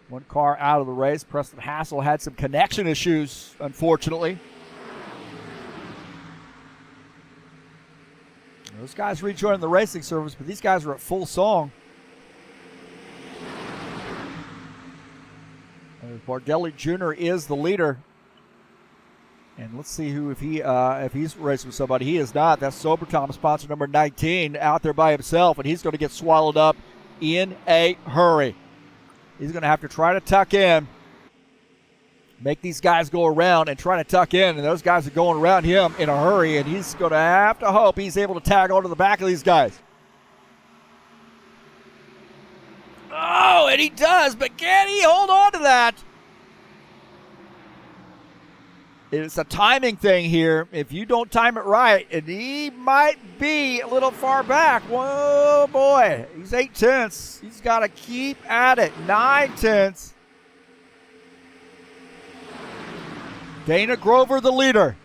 A: One car out of the race. Preston Hassel had some connection issues, unfortunately. Those guys rejoining the racing service, but these guys are at full song. Bardelli Jr. is the leader. And let's see if he's racing with somebody. He is not. That's Sobertom, sponsor number 19, out there by himself, and he's going to get swallowed up in a hurry. He's going to have to try to tuck in, make these guys go around and try to tuck in, and those guys are going around him in a hurry, and he's going to have to hope he's able to tag onto the back of these guys. Oh, and he does, but can he hold on to that? It's a timing thing here. If you don't time it right, and he might be a little far back. Whoa, boy. He's 8/10. He's got to keep at it. 9/10. Dana Grover, the leader.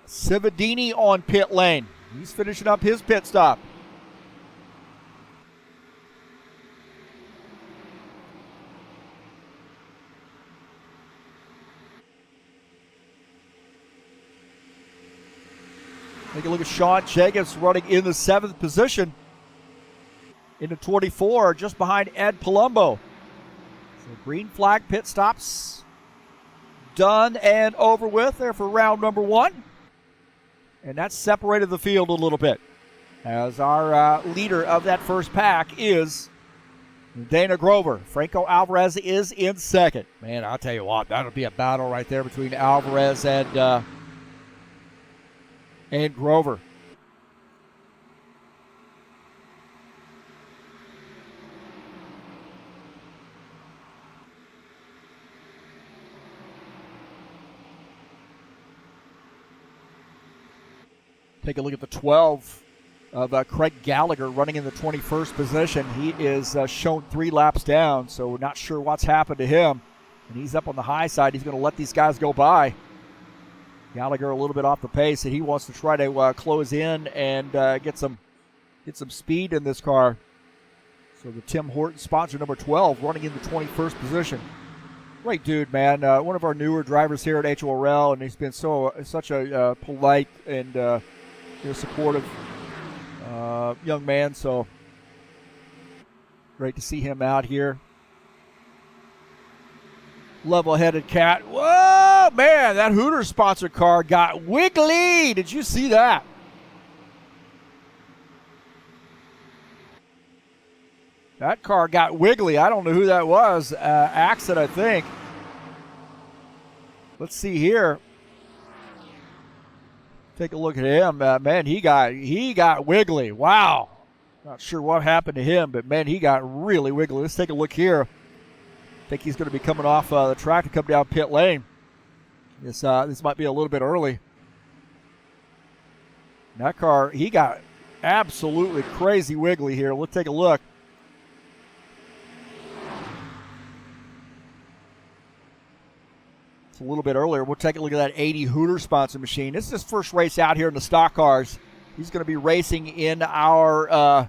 A: Cividini on pit lane. He's finishing up his pit stop. Take a look at Sean Jacobs running in the 7th position. Into 24, just behind Ed Palumbo. So green flag pit stops done and over with there for round number 1. And that separated the field a little bit, as our leader of that first pack is Dana Grover. Franco Alvarez is in second. Man, I'll tell you what, that'll be a battle right there between Alvarez and Grover. Take a look at the 12 of Craig Gallagher running in the 21st position. He is shown 3 laps down, so we're not sure what's happened to him. And he's up on the high side. He's going to let these guys go by. Gallagher a little bit off the pace, and he wants to try to close in and get some speed in this car. So the Tim Horton sponsor, number 12, running in the 21st position. Great dude, man. One of our newer drivers here at HORL, and he's been such a polite and supportive young man. So great to see him out here. Level-headed cat. Whoa, man, that Hooters sponsored car got wiggly. Did you see that? That car got wiggly. I don't know who that was. Axel, I think. Let's see here. Take a look at him. Man, he got wiggly. Wow. Not sure what happened to him, but, man, he got really wiggly. Let's take a look here. I think he's going to be coming off the track to come down pit lane. This might be a little bit early. That car, he got absolutely crazy wiggly here. Let's take a look. It's a little bit earlier. We'll take a look at that 80 Hooter sponsor machine. This is his first race out here in the stock cars. He's going to be racing in our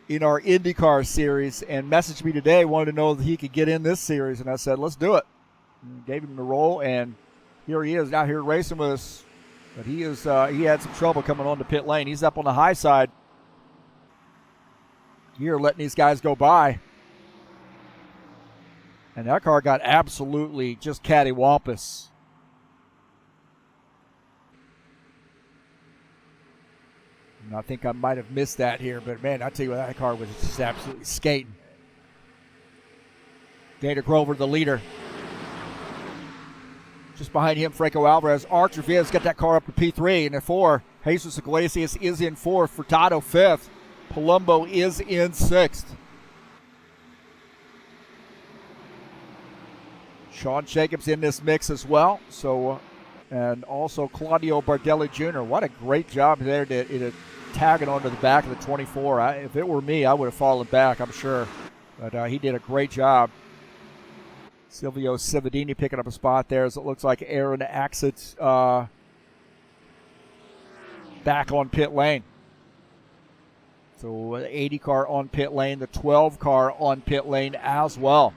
A: IndyCar series, and messaged me today, wanted to know if he could get in this series, and I said, let's do it. And gave him the role, and here he is out here racing with us. But he had some trouble coming on to pit lane. He's up on the high side here, letting these guys go by. And that car got absolutely just cattywampus. And I think I might have missed that here, but, man, I tell you what, that car was just absolutely skating. Dana Grover, the leader. Just behind him, Franco Alvarez. Archer Viz got that car up to P3. And at 4, Jesus Iglesias is in 4th. Furtado 5th. Palumbo is in 6th. Sean Jacobs in this mix as well. So, and also Claudio Bardelli Jr. What a great job there to tag it onto the back of the 24. If it were me, I would have fallen back, I'm sure. But he did a great job. Silvio Cividini picking up a spot there as it looks like Aaron Axett back on pit lane. So the 80 car on pit lane, the 12 car on pit lane as well.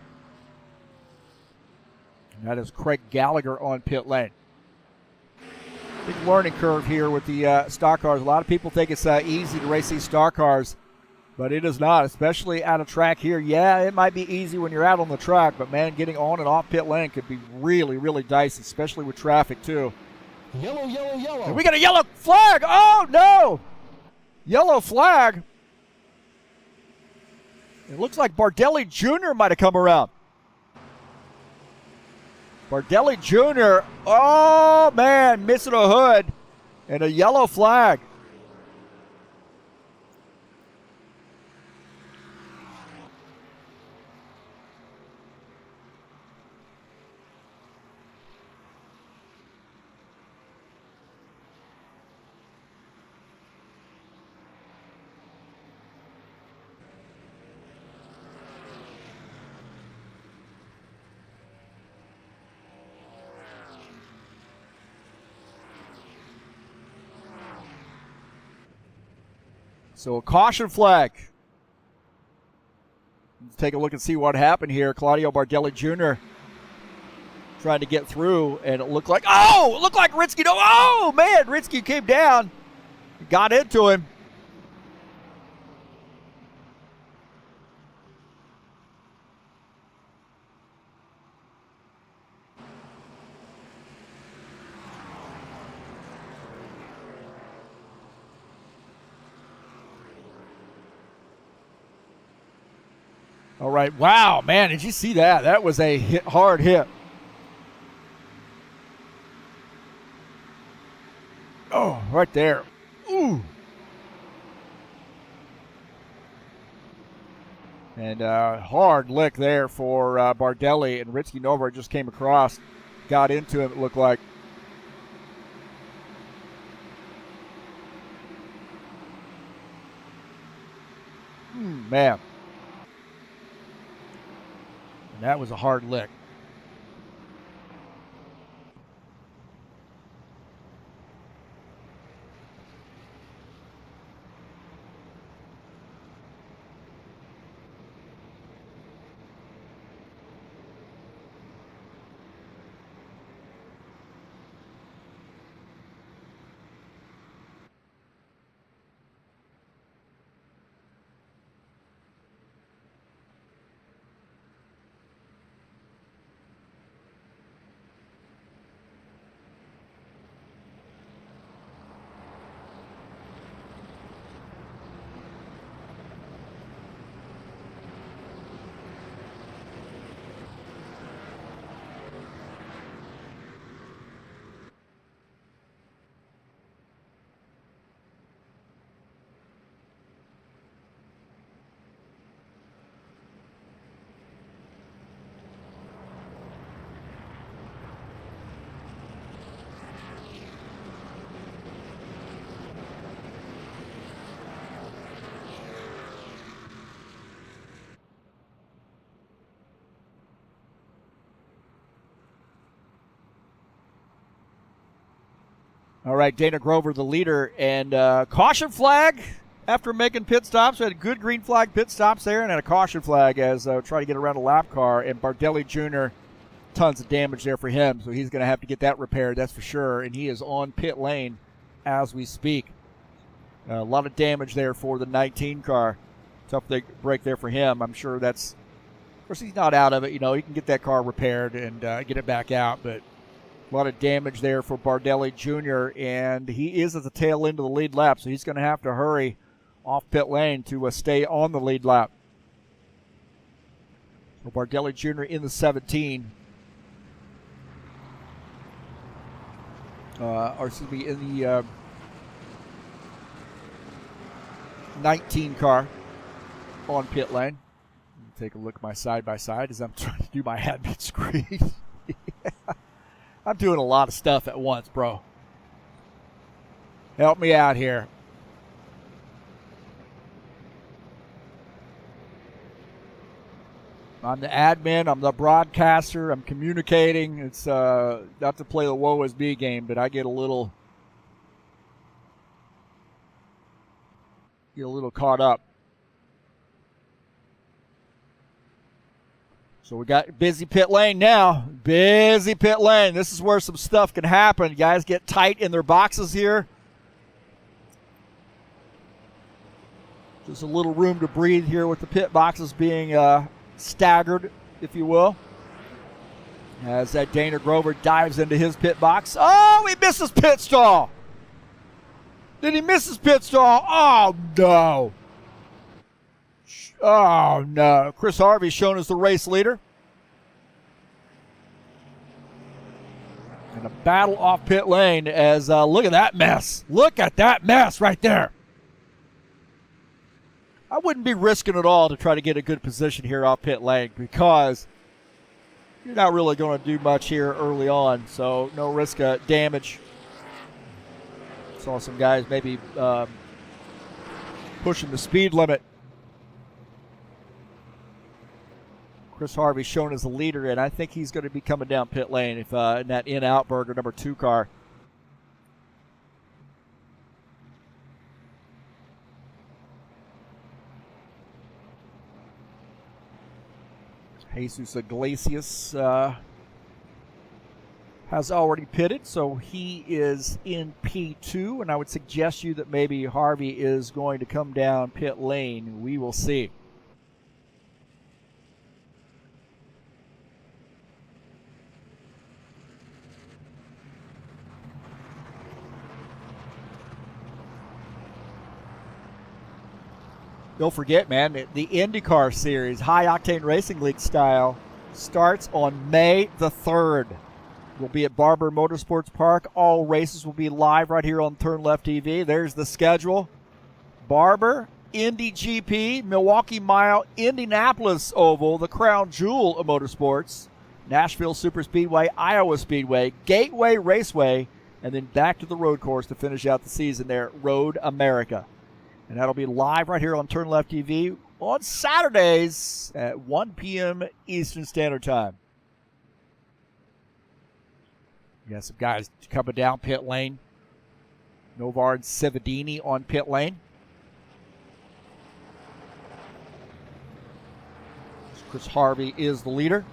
A: And that is Craig Gallagher on pit lane. Big learning curve here with the stock cars. A lot of people think it's easy to race these stock cars, but it is not, especially at a track here. Yeah, it might be easy when you're out on the track, but, man, getting on and off pit lane could be really, really dicey, especially with traffic, too.
C: Yellow, yellow, yellow.
A: And we got a yellow flag. Oh, no. Yellow flag. It looks like Bardelli Jr. might have come around. Bardelli Jr., oh, man, missing a hood and a yellow flag. So a caution flag. Let's take a look and see what happened here. Claudio Bardelli Jr. trying to get through, and it looked like, Ritzky. No, oh, man, Ritzky came down, got into him. All right, wow, man, did you see that? That was a hard hit. Oh, right there. Ooh. And hard lick there for Bardelli, and Ritzky Nova just came across, got into him, it looked like. Man. And that was a hard lick. All right, Dana Grover, the leader, and caution flag after making pit stops. We had good green flag pit stops there, and had a caution flag as trying to get around a lap car. And Bardelli Jr., tons of damage there for him, so he's going to have to get that repaired, that's for sure. And he is on pit lane as we speak. A lot of damage there for the 19 car. Tough break there for him. I'm sure that's, of course, he's not out of it. You know, he can get that car repaired and get it back out, but a lot of damage there for Bardelli Jr., and he is at the tail end of the lead lap, so he's going to have to hurry off pit lane to stay on the lead lap. So Bardelli Jr. in the 17. In the 19 car on pit lane. Take a look at my side-by-side as I'm trying to do my admin screen. Yeah. I'm doing a lot of stuff at once, bro. Help me out here. I'm the admin. I'm the broadcaster. I'm communicating. It's not to play the woe is me game, but I get a little caught up. So we got busy pit lane now. Busy pit lane. This is where some stuff can happen. Guys get tight in their boxes here. Just a little room to breathe here with the pit boxes being staggered, if you will. As that Dana Grover dives into his pit box. Oh, he missed his pit stall. Did he miss his pit stall? Oh, no. Oh, no. Chris Harvey shown as the race leader. And a battle off pit lane as, look at that mess. Look at that mess right there. I wouldn't be risking it all to try to get a good position here off pit lane because you're not really going to do much here early on, so no risk of damage. Saw some guys maybe pushing the speed limit. Chris Harvey shown as the leader, and I think he's going to be coming down pit lane if in that in-out burger number 2 car. Jesus Iglesias has already pitted, so he is in P2, and I would suggest you that maybe Harvey is going to come down pit lane. We will see. Don't forget, man, the IndyCar Series, High Octane Racing League style, starts on May the 3rd. We'll be at Barber Motorsports Park. All races will be live right here on TurnLeftTV. There's the schedule. Barber, Indy GP, Milwaukee Mile, Indianapolis Oval, the crown jewel of motorsports, Nashville Superspeedway, Iowa Speedway, Gateway Raceway, and then back to the road course to finish out the season there, Road America. And that'll be live right here on TurnLeftTV on Saturdays at 1 p.m. Eastern Standard Time. You got some guys coming down pit lane. Novard Cividini on pit lane. Chris Harvey is the leader.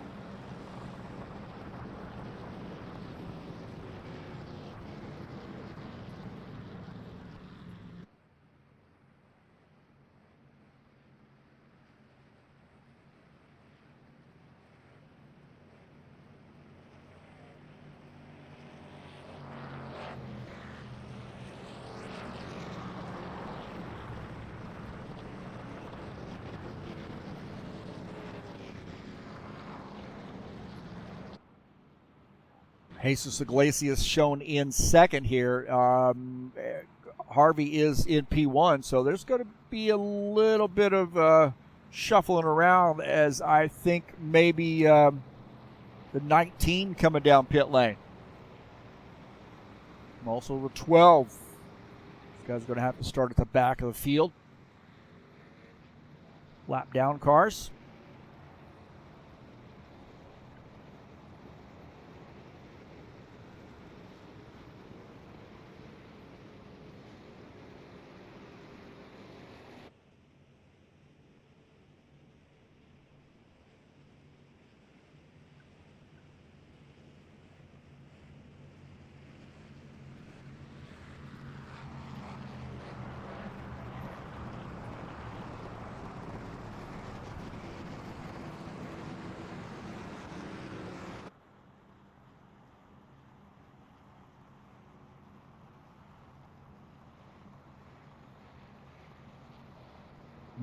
A: Jesus Iglesias shown in second here. Harvey is in P1, so there's going to be a little bit of shuffling around as I think maybe the 19 coming down pit lane. Also the 12. This guy's going to have to start at the back of the field. Lap down cars.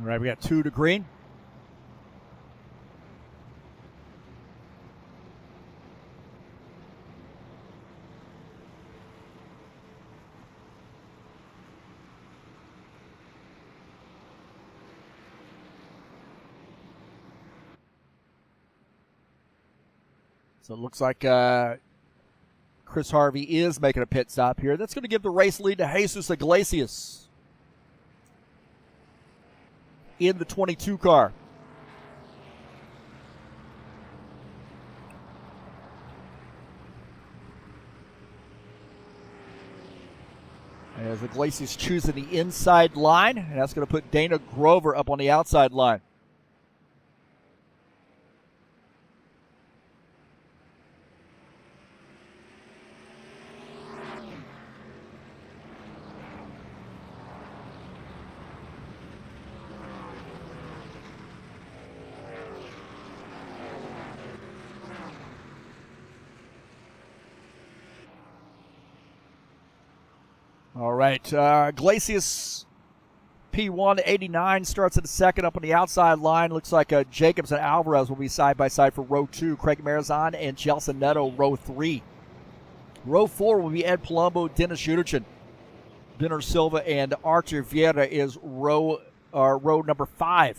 A: All right, we got 2 to green. So it looks like Chris Harvey is making a pit stop here. That's going to give the race lead to Jesus Iglesias in the 22 car. As Iglesias choosing the inside line, and that's going to put Dana Grover up on the outside line. All right, Iglesias P1 89 starts at the second up on the outside line. Looks like Jacobs and Alvarez will be side by side for row 2. Craig Marizan and Gelson Neto row 3. Row 4 will be Ed Palumbo, Dennis Schuderchin, Benner Silva, and Archer Vieira is row number 5.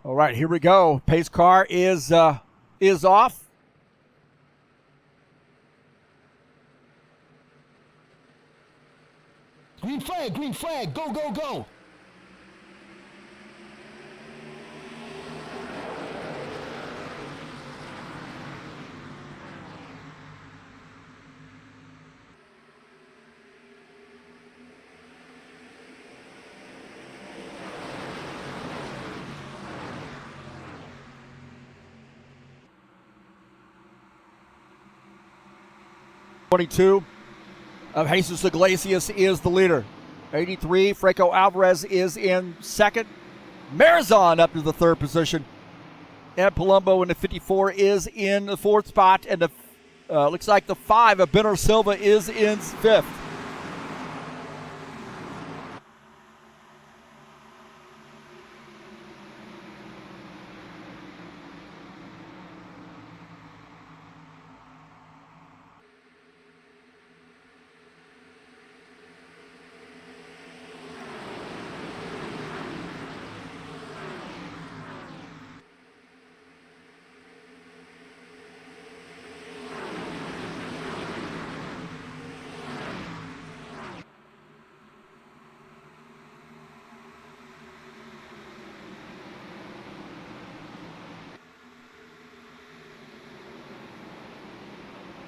A: All right, here we go. Pace car is off.
C: Green flag, go, go, go.
A: '22 of Jesus Iglesias is the leader. 83, Franco Alvarez is in second. Marizon up to the third position. And Palumbo in the 54 is in the fourth spot. And the looks like the 5 of Benner Silva is in fifth.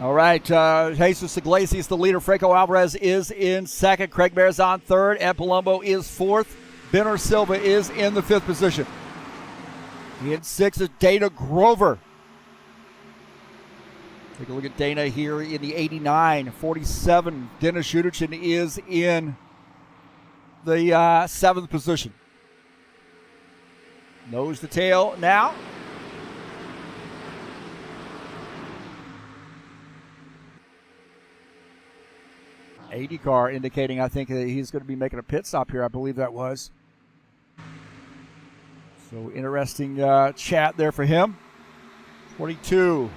A: All right, Jesus Iglesias, the leader. Franco Alvarez is in second. Craig Marizon third. And Palumbo is fourth. Benner Silva is in the fifth position. In sixth is Dana Grover. Take a look at Dana here in the 89. 47, Dennis Schuderchin is in the seventh position. Nose to tail now. AD car indicating, I think, that he's going to be making a pit stop here. I believe that was. So interesting chat there for him. 22.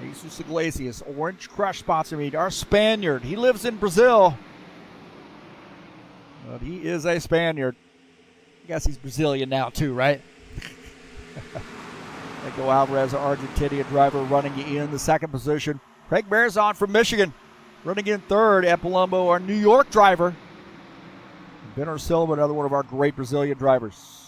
A: Jesus Iglesias, Orange Crush sponsor meet. Our Spaniard. He lives in Brazil. But he is a Spaniard. I guess he's Brazilian now too, right? Franco Alvarez, our Argentinian driver, running in the second position. Craig Marizon from Michigan running in third. At Palumbo, our New York driver. Benner Silva, another one of our great Brazilian drivers.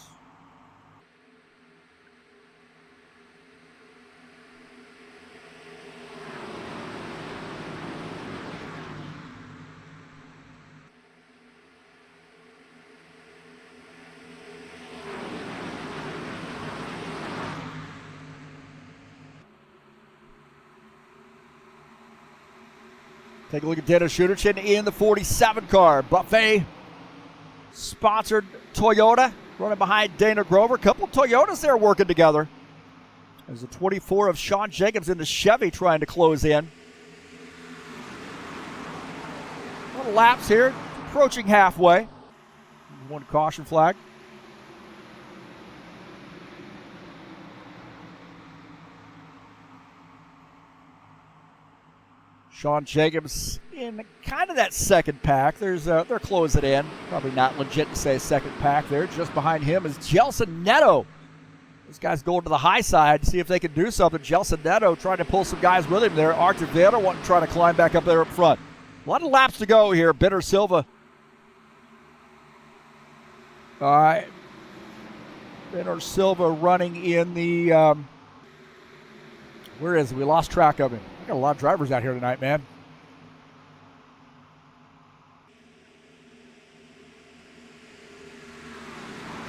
A: Take a look at Dennis Schuderchin in the 47 car. Buffet sponsored Toyota running behind Dana Grover. Couple Toyotas there working together. There's a 24 of Sean Jacobs in the Chevy trying to close in. A little laps here, approaching halfway. One caution flag. Sean Jacobs in kind of that second pack. They're closing in. Probably not legit to say second pack there. Just behind him is Gelson Neto. This guy's going to the high side to see if they can do something. Gelson Neto trying to pull some guys with him there. Arthur Vera wanting to try to climb back up there up front. A lot of laps to go here. Benner Silva. All right. Benner Silva running in the... where is he? We lost track of him. Got a lot of drivers out here tonight, man.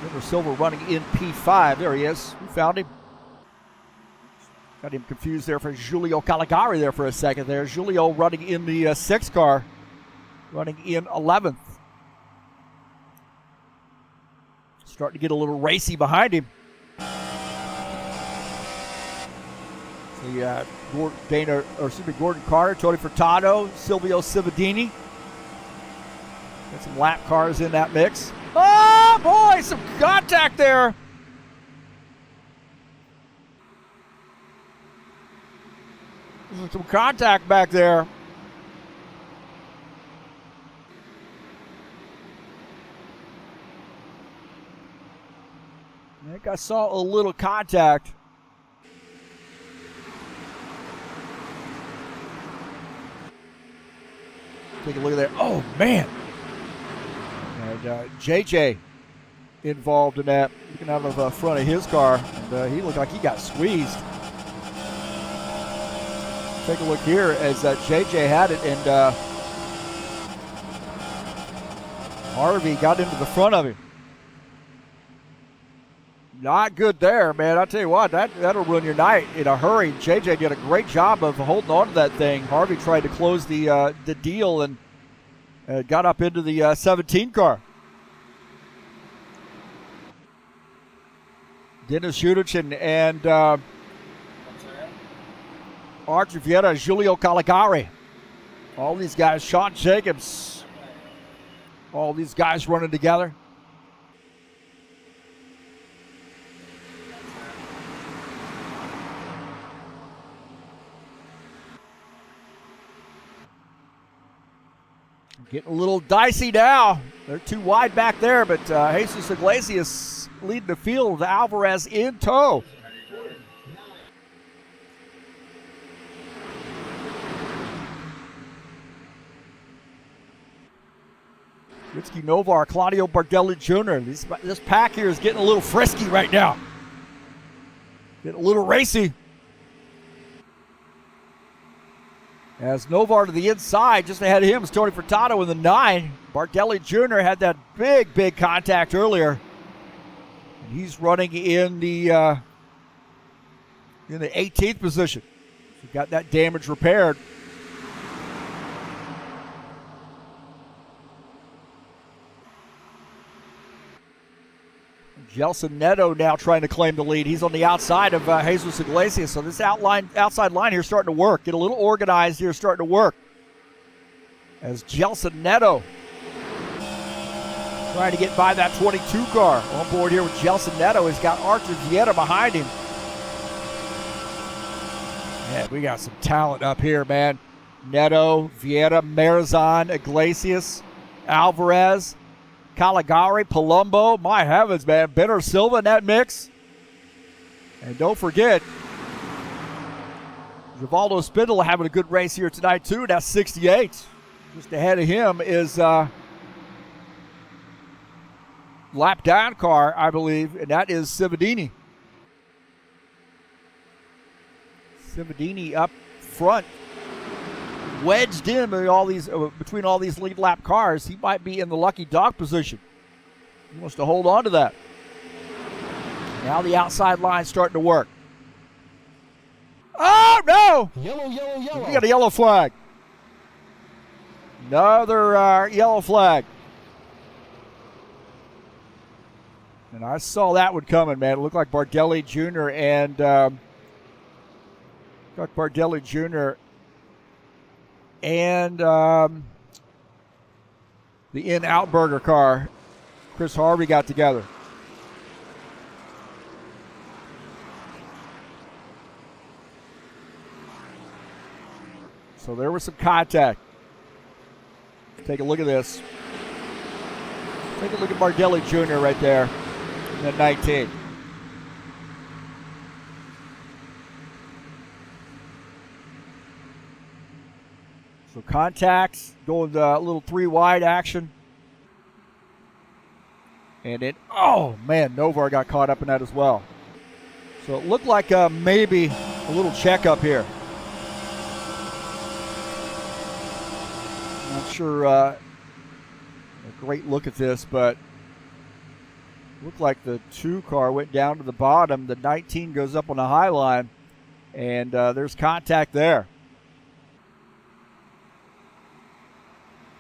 A: Benner Silva running in P5. There he is. We found him. Got him confused there for Giulio Caligari there for a second there. Giulio running in the 6 car. Running in 11th. Starting to get a little racy behind him. Gordon Carter, Tony Furtado, Silvio Cividini. Got some lap cars in that mix. Oh, boy, some contact there. There's some contact back there. I saw a little contact. Take a look at that. Oh, man. And JJ involved in that. Looking out of the front of his car. And he looked like he got squeezed. Take a look here as JJ had it. And Harvey got into the front of him. Not good there, man. I tell you what, that'll ruin your night in a hurry. JJ did a great job of holding on to that thing. Harvey tried to close the deal and got up into the 17 car. Dennis Judichin and Archie Vieta, Giulio Caligari. All these guys, Sean Jacobs, all these guys running together. Getting a little dicey now. They're too wide back there, but Jesus Iglesias leading the field. Alvarez in tow. Ritzky Novar, Claudio Bardelli Jr. This pack here is getting a little frisky right now. Getting a little racy. As Novar to the inside, just ahead of him is Tony Furtado in the 9. Bardelli Jr. had that big contact earlier. And he's running in the 18th position. So got that damage repaired. Gelson Neto now trying to claim the lead. He's on the outside of Jesus Iglesias. So this outside line here is starting to work. Get a little organized here, starting to work. As Gelson Neto trying to get by that 22 car. On board here with Gelson Neto. He's got Archer Vieta behind him. Man, we got some talent up here, man. Neto, Vieta, Marizan, Iglesias, Alvarez, Caligari, Palumbo, my heavens, man. Benner Silva in that mix. And don't forget, Givaldo Spindle having a good race here tonight, too. That's 68. Just ahead of him is lap down car, I believe, and that is Cividini. Cividini up front. Wedged in between all these lead lap cars. He might be in the lucky dog position. He wants to hold on to that. Now the outside line starting to work. Oh, no!
C: Yellow.
A: We got a yellow flag. Another yellow flag. And I saw that one coming, man. It looked like Bardelli Jr. and the In-Out-Burger car, Chris Harvey, got together. So there was some contact. Take a look at this. Take a look at Bardelli Jr. right there at 19. So contacts, going a little 3-wide action. And then, oh man, Novar got caught up in that as well. So it looked like maybe a little checkup here. Not sure a great look at this, but looked like the 2 car went down to the bottom. The 19 goes up on the high line, and there's contact there.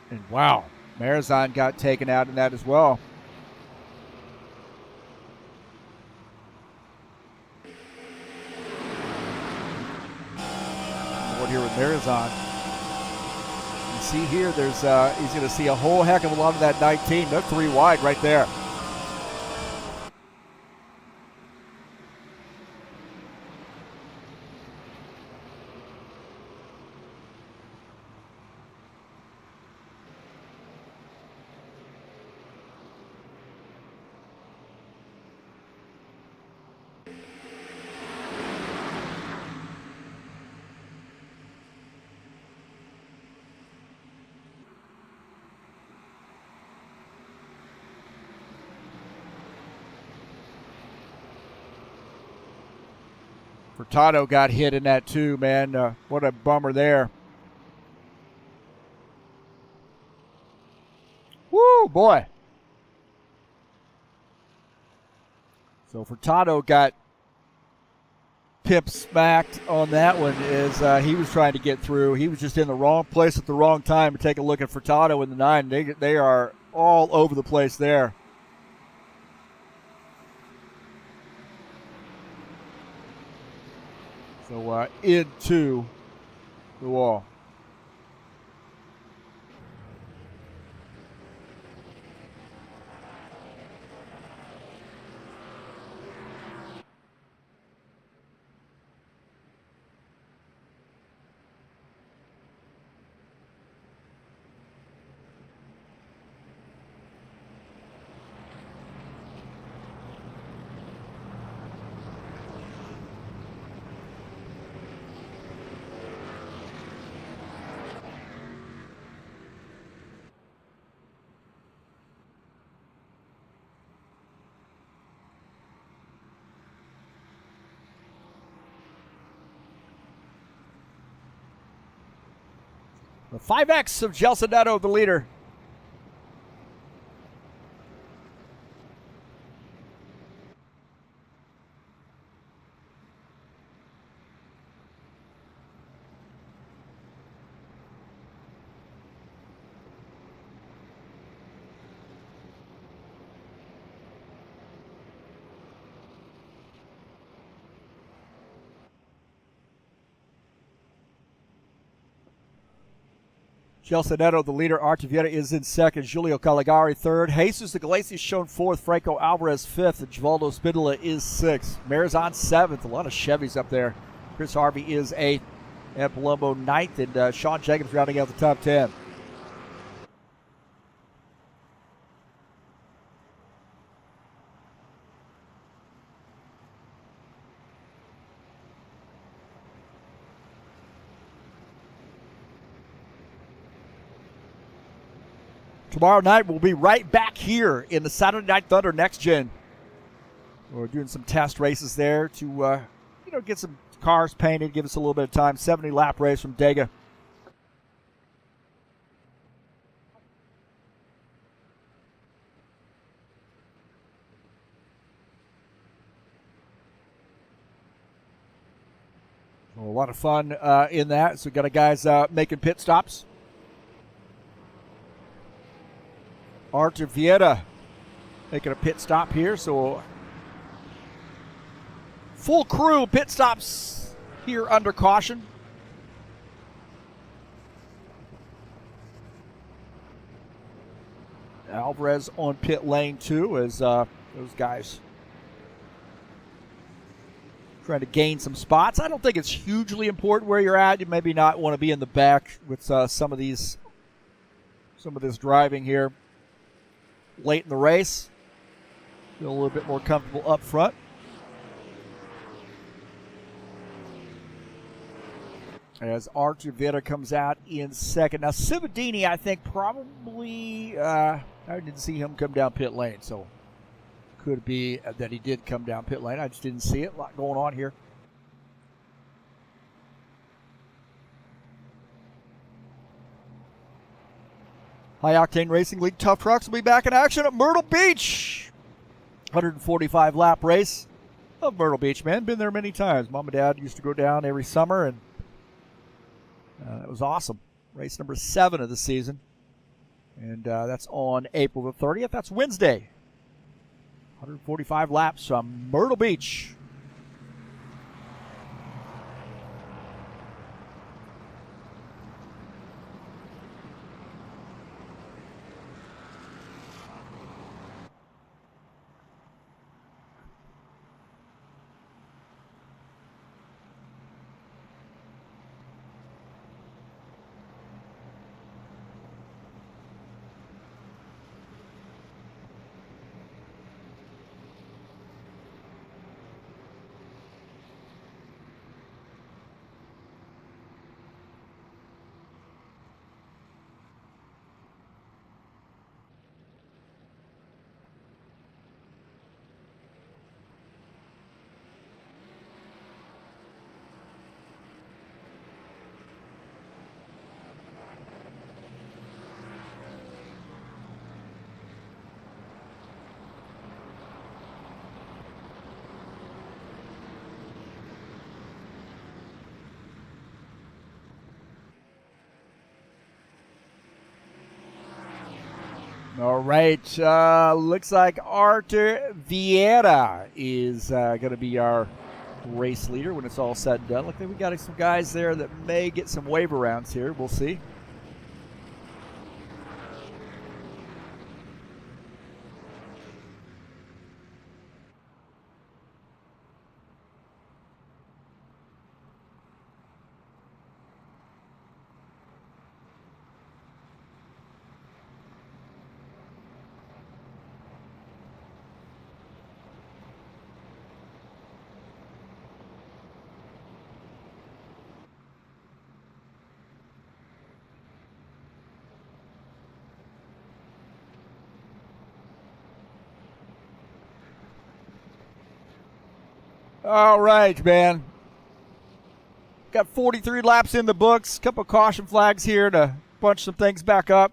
A: And wow, Marizan got taken out in that as well. Board here with Marizan. You see here, there's he's going to see a whole heck of a lot of that 19. They're 3 wide right there. Furtado got hit in that too, man. What a bummer there. Woo, boy. So Furtado got pimp smacked on that one as he was trying to get through. He was just in the wrong place at the wrong time. To take a look at Furtado in the 9. They are all over the place there. So into the wall. The 5X of Gelsoneto, the leader. Gelsoneto, the leader. Artivieta is in second. Giulio Caligari third. Jesus Iglesias shown fourth. Franco Alvarez fifth. And Givaldo Spindola is sixth. Marizon seventh. A lot of Chevys up there. Chris Harvey is eighth. And Palumbo ninth. And Sean Jacobs rounding out the top 10. Tomorrow night, we'll be right back here in the Saturday Night Thunder Next Gen. We're doing some test races there to, get some cars painted, give us a little bit of time. 70-lap race from Dega. A lot of fun in that. So we got a guys making pit stops. Artivieta making a pit stop here, so full crew pit stops here under caution. Alvarez on pit lane 2 as those guys trying to gain some spots. I don't think it's hugely important where you're at. You maybe not want to be in the back with some of this driving here. Late in the race, feel a little bit more comfortable up front. As Artivieta comes out in second. Now, Cividini, I think probably, I didn't see him come down pit lane, so could be that he did come down pit lane. I just didn't see it. A lot going on here. High Octane Racing League Tough Trucks will be back in action at Myrtle Beach. 145-lap race of Myrtle Beach, man. Been there many times. Mom and Dad used to go down every summer, and it was awesome. Race number 7 of the season. And that's on April the 30th. That's Wednesday. 145 laps from Myrtle Beach. All right. Looks like Arthur Vieira is going to be our race leader when it's all said and done. Look, we got some guys there that may get some waiver rounds here. We'll see. All right, man. Got 43 laps in the books. Couple caution flags here to bunch some things back up.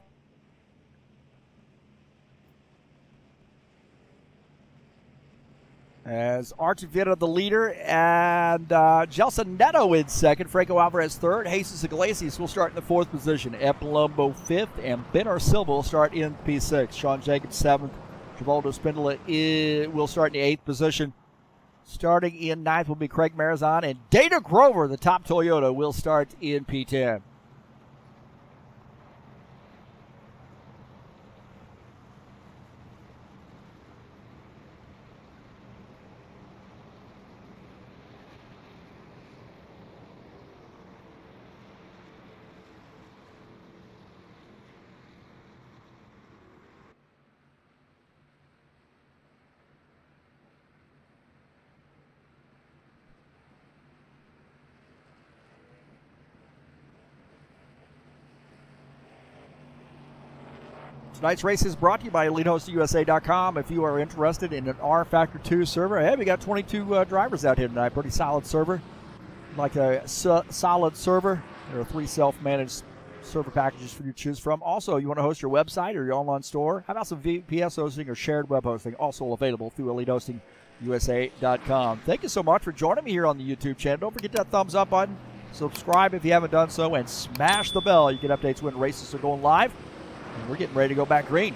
A: As Archie Vieira the leader and Gelson Neto in second. Franco Alvarez third. Jesus Iglesias will start in the fourth position. Ed Palumbo fifth. And Ben Arcilva will start in P6. Sean Jacobs seventh. Travolta Spindola will start in the eighth position. Starting in ninth will be Craig Marizon, and Dana Grover, the top Toyota, will start in P10. Tonight's race is brought to you by EliteHostUSA.com. If you are interested in an rFactor 2 server, hey, we got 22 drivers out here tonight. Pretty solid server. Like a solid server. There are 3 self-managed server packages for you to choose from. Also, you want to host your website or your online store? How about some VPS hosting or shared web hosting? Also available through EliteHostingUSA.com. Thank you so much for joining me here on the YouTube channel. Don't forget that thumbs up button. Subscribe if you haven't done so, and smash the bell. You get updates when races are going live. And we're getting ready to go back green.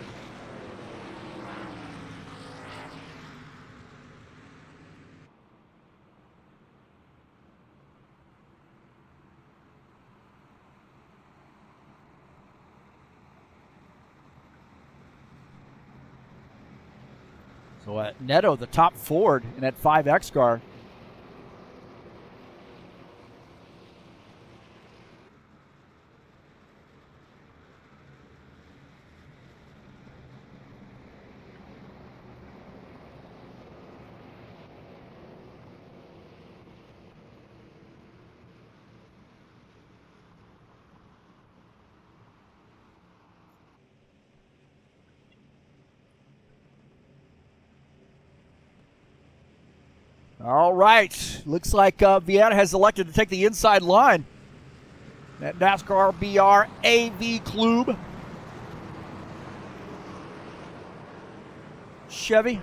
A: So Neto, the top Ford in that 5X car. All right. Looks like Vieira has elected to take the inside line. That NASCAR BR AV Club. Chevy.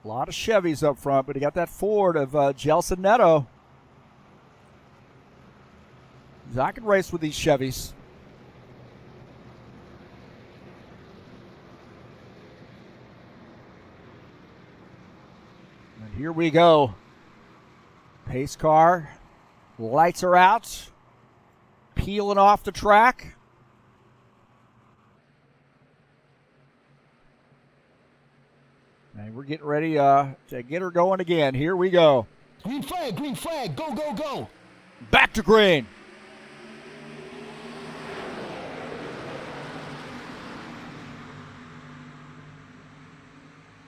A: A lot of Chevys up front, but he got that Ford of Gelson Neto. I can race with these Chevys. Here we go. Pace car. Lights are out. Peeling off the track. And we're getting ready to get her going again. Here we go.
C: Green flag, go, go, go.
A: Back to green.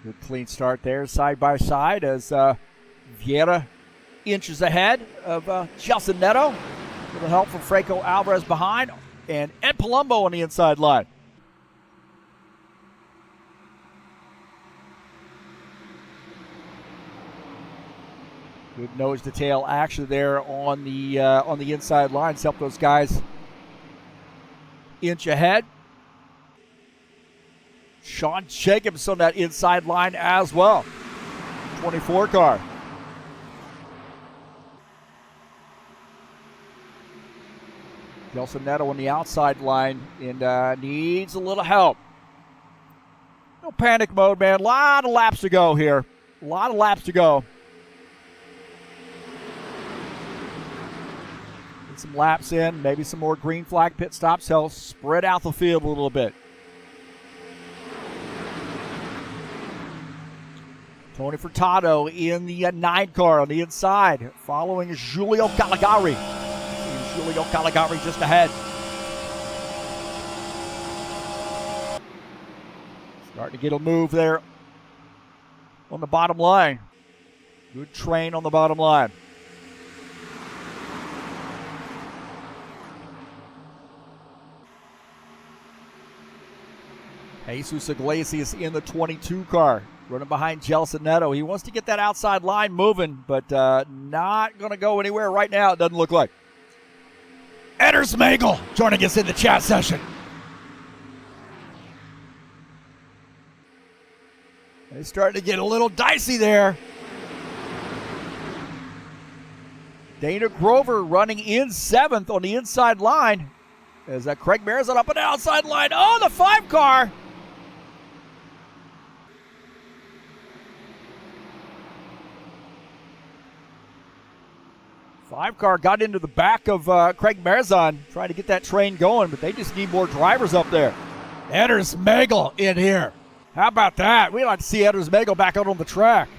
A: Good clean start there, side by side, as Vieira inches ahead of Gelson Neto. A little help from Franco Alvarez behind, and Ed Palumbo on the inside line. Good nose to tail action there on the inside lines. Help those guys inch ahead. Sean Jacobs on that inside line as well. 24 car. Gelson Neto on the outside line and needs a little help. No panic mode, man. A lot of laps to go here. A lot of laps to go. Get some laps in, maybe some more green flag pit stops. He'll spread out the field a little bit. Tony Furtado in the 9 car on the inside, following Giulio Caligari. Giulio Caligari just ahead. Starting to get a move there on the bottom line. Good train on the bottom line. Jesus Iglesias in the 22 car, running behind Gelson Neto. He wants to get that outside line moving, but not going to go anywhere right now, it doesn't look like. Eder Smagel joining us in the chat session. They're starting to get a little dicey there. Dana Grover running in 7th on the inside line. As that Craig Marizon up on the outside line. Oh, the 5 car. Five car got into the back of Craig Marizon, trying to get that train going, but they just need more drivers up there. Eder Smagel in here. How about that? We'd like to see Eder Smagel back out on the track.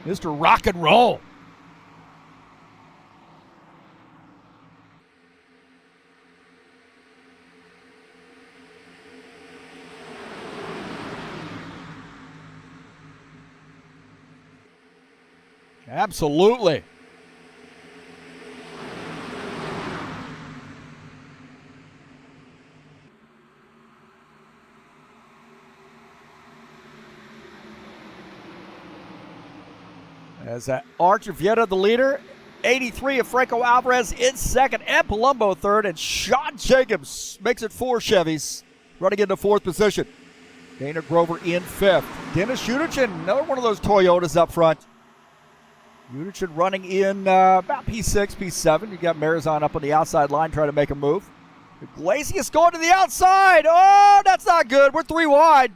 A: Mr. Rock and Roll. Absolutely. As Archer Vieta, the leader, 83 of Franco Alvarez in second, Ed Palumbo third, and Sean Jacobs makes it 4 Chevys, running into 4th position. Dana Grover in 5th. Dennis Uderchin, another one of those Toyotas up front. Uderchin running in about P6, P7. You got Marizon up on the outside line trying to make a move. Iglesias going to the outside. Oh, that's not good. We're 3 wide.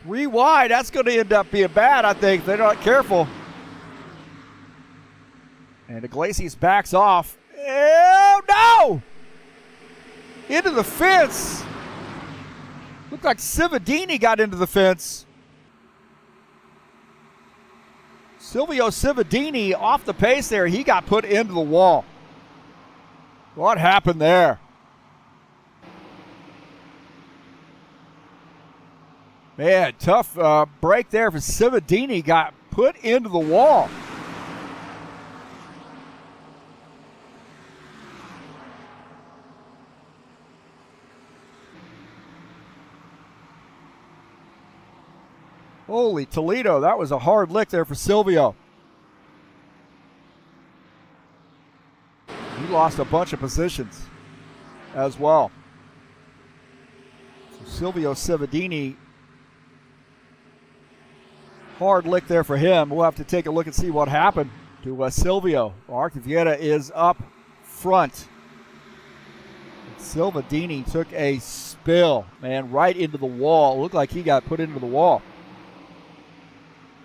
A: 3 wide, that's going to end up being bad, I think, if they're not careful. And Iglesias backs off. Oh, no! Into the fence. Looked like Cividini got into the fence. Silvio Cividini off the pace there. He got put into the wall. What happened there? Man, tough break there for Cividini. Got put into the wall. Holy Toledo, that was a hard lick there for Silvio. He lost a bunch of positions as well. So Silvio Cividini, hard lick there for him. We'll have to take a look and see what happened to Silvio. Archer Vieta is up front. Cividini took a spill, man, right into the wall. It looked like he got put into the wall.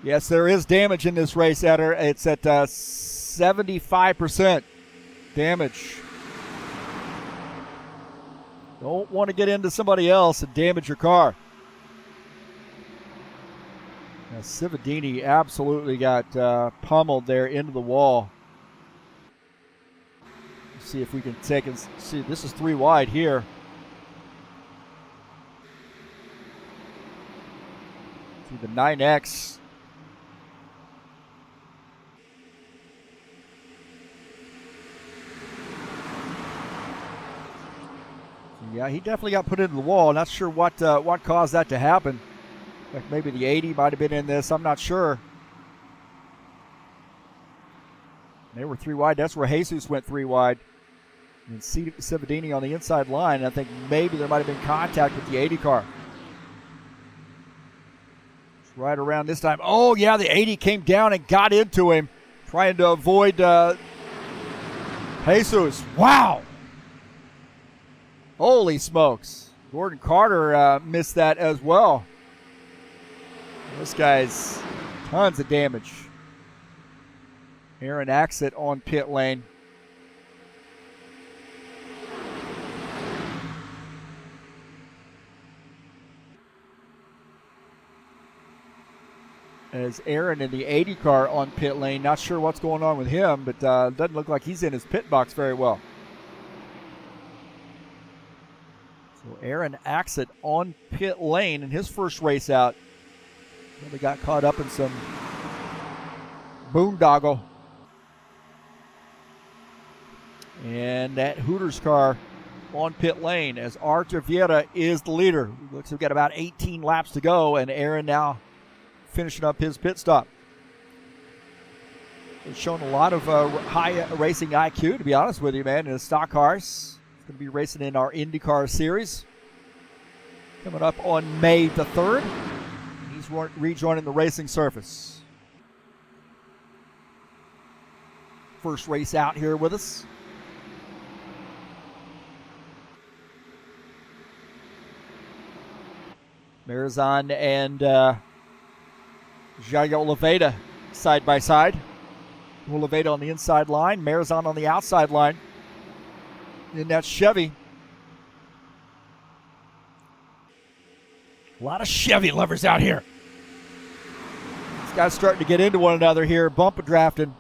A: Yes, there is damage in this race, Eder. It's at 75% damage. Don't want to get into somebody else and damage your car. Now, Cividini absolutely got pummeled there into the wall. Let's see if we can take and see. This is 3 wide here. See the 9X. Yeah, he definitely got put into the wall. Not sure what caused that to happen. In fact, maybe the 80 might have been in this. I'm not sure. They were 3 wide. That's where Jesus went 3 wide. And Cividini on the inside line. I think maybe there might have been contact with the 80 car. It's right around this time. Oh, yeah, the 80 came down and got into him, trying to avoid Jesus, wow. Holy smokes. Gordon Carter missed that as well. This guy's tons of damage. Aaron Axett on pit lane. As Aaron in the 80 car on pit lane. Not sure what's going on with him, but doesn't look like he's in his pit box very well. So Aaron Axett on pit lane in his first race out. Really got caught up in some boondoggle. And that Hooters car on pit lane as Artur Vieira is the leader. Looks like we've got about 18 laps to go, and Aaron now finishing up his pit stop. He's shown a lot of high racing IQ, to be honest with you, man, in the stock cars. He's going to be racing in our IndyCar Series coming up on May the 3rd. He's rejoining the racing surface. First race out here with us. Marizan and Jair Oliveira side by side. Oliveira on the inside line, Marizan on the outside line. In that Chevy. A lot of Chevy lovers out here. These guys starting to get into one another here, bump drafting.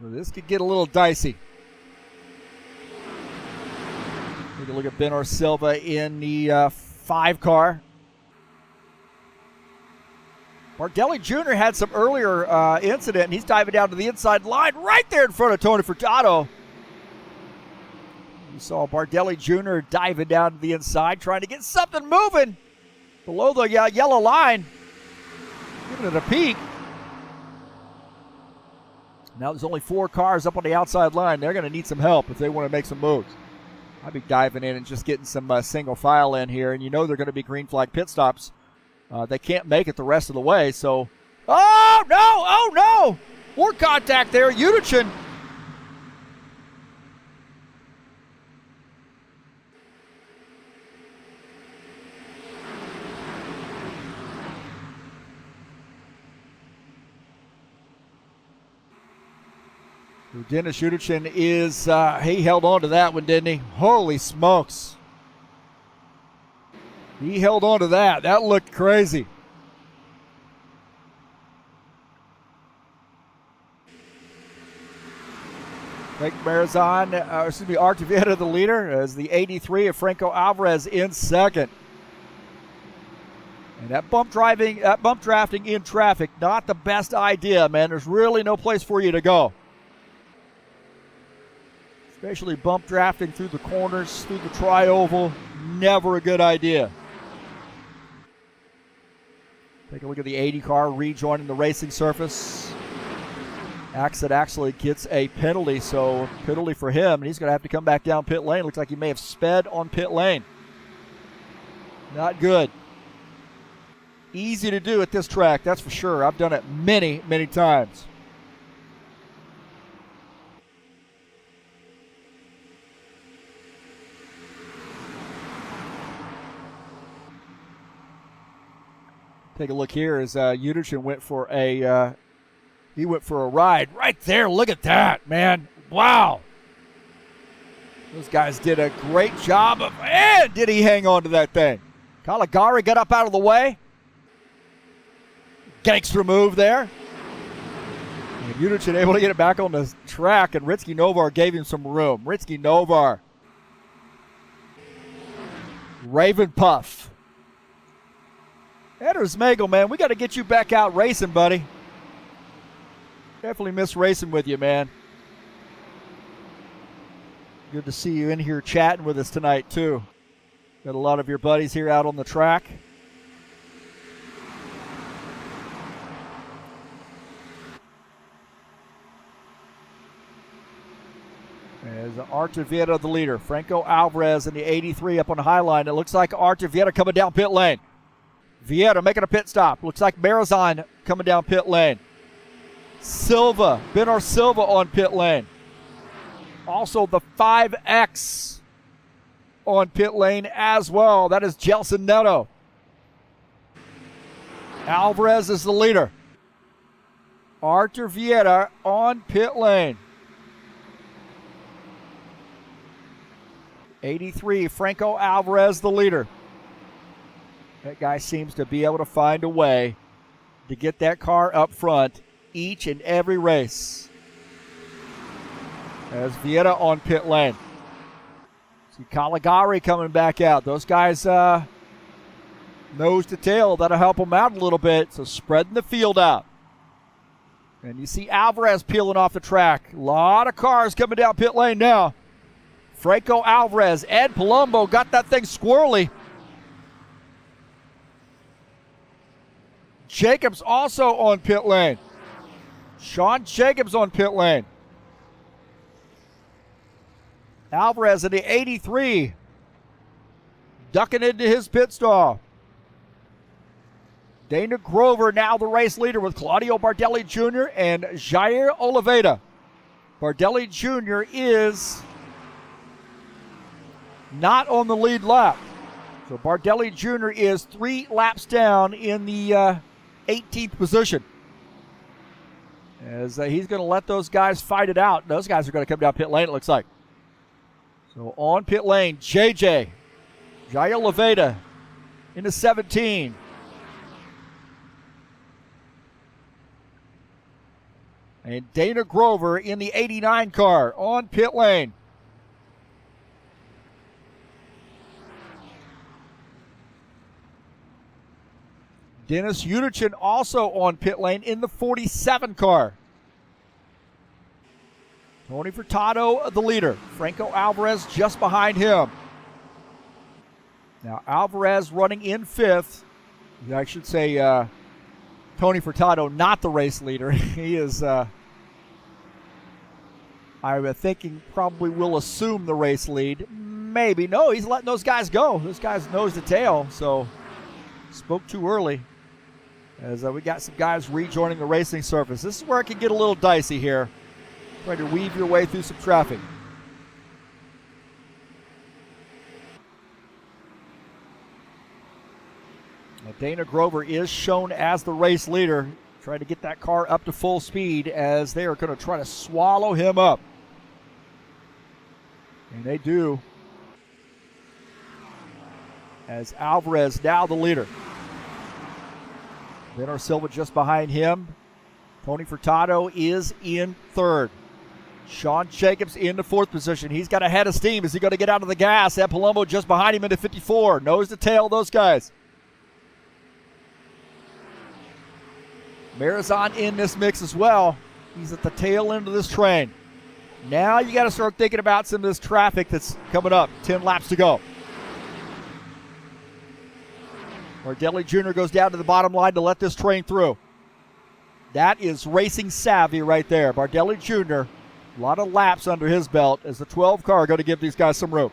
A: Well, this could get a little dicey. Take a look at Benor Silva in the 5 car. Bardelli Jr. had some earlier incident, and he's diving down to the inside line right there in front of Tony Furtado. You saw Bardelli Jr. diving down to the inside, trying to get something moving below the yellow line. Giving it a peek. Now there's only 4 cars up on the outside line. They're going to need some help if they want to make some moves. I'd be diving in and just getting some single file in here, and you know they're going to be green flag pit stops. They can't make it the rest of the way, so... Oh, no! Oh, no! More contact there. Udichin. Dennis Udichin is... he held on to that one, didn't he? Holy smokes. He held on to that. That looked crazy. Frank Marizan, Artur Vieira the leader as the 83 of Franco Alvarez in second. And that bump drafting in traffic, not the best idea, man. There's really no place for you to go. Especially bump drafting through the corners, through the tri-oval, never a good idea. Take a look at the 80 car rejoining the racing surface. Axett actually gets a penalty, so penalty for him, and he's going to have to come back down pit lane. Looks like he may have sped on pit lane. Not good. Easy to do at this track, that's for sure. I've done it many, many times. Take a look here as Udichin went for a ride right there. Look at that, man! Wow, those guys did a great job of. And did he hang on to that thing? Caligari got up out of the way. Gangster move there. And Udichin able to get it back on the track, and Ritsky Novar gave him some room. Ritsky Novar, Raven Puff. Anders Magel, man, we got to get you back out racing, buddy. Definitely miss racing with you, man. Good to see you in here chatting with us tonight, too. Got a lot of your buddies here out on the track. As Artur Vieta the leader. Franco Alvarez in the 83 up on the high line. It looks like Artur Vieta coming down pit lane. Vieta making a pit stop. Looks like Marizon coming down pit lane. Silva, Bernard Silva on pit lane. Also the 5X on pit lane as well. That is Gelson Neto. Alvarez is the leader. Artur Vieta on pit lane. 83, Franco Alvarez the leader. That guy seems to be able to find a way to get that car up front each and every race. As Vieta on pit lane. See Caligari coming back out. Those guys nose to tail. That'll help them out a little bit. So spreading the field out. And you see Alvarez peeling off the track. A lot of cars coming down pit lane now. Franco Alvarez, Ed Palumbo got that thing squirrely. Jacobs also on pit lane. Sean Jacobs on pit lane. Alvarez in the 83. Ducking into his pit stall. Dana Grover now the race leader with Claudio Bardelli Jr. and Jair Oliveira. Bardelli Jr. is not on the lead lap. So Bardelli Jr. is 3 laps down in the 18th position. As he's going to let those guys fight it out. Those guys are going to come down pit lane, it looks like. So on pit lane, Jair Oliveira in the 17. And Dana Grover in the 89 car on pit lane. Dennis Unichin also on pit lane in the 47 car. Tony Furtado, the leader. Franco Alvarez just behind him. Now Alvarez running in 5th. I should say Tony Furtado, not the race leader. He is, I'm thinking, probably will assume the race lead. Maybe. No, he's letting those guys go. Those guys nose to tail, so spoke too early. As we got some guys rejoining the racing surface. This is where it can get a little dicey here. Trying to weave your way through some traffic. Now Dana Grover is shown as the race leader. Trying to get that car up to full speed as they are going to try to swallow him up. And they do. As Alvarez now the leader. Bernard Silva just behind him. Tony Furtado is in 3rd. Sean Jacobs in the 4th position. He's got a head of steam. Is he going to get out of the gas? Ed Palumbo just behind him into 54. Nose to tail, those guys. Marizon in this mix as well. He's at the tail end of this train. Now you got to start thinking about some of this traffic that's coming up. 10 laps to go. Bardelli Jr. goes down to the bottom line to let this train through. That is racing savvy right there. Bardelli Jr., a lot of laps under his belt as the 12 car going to give these guys some room.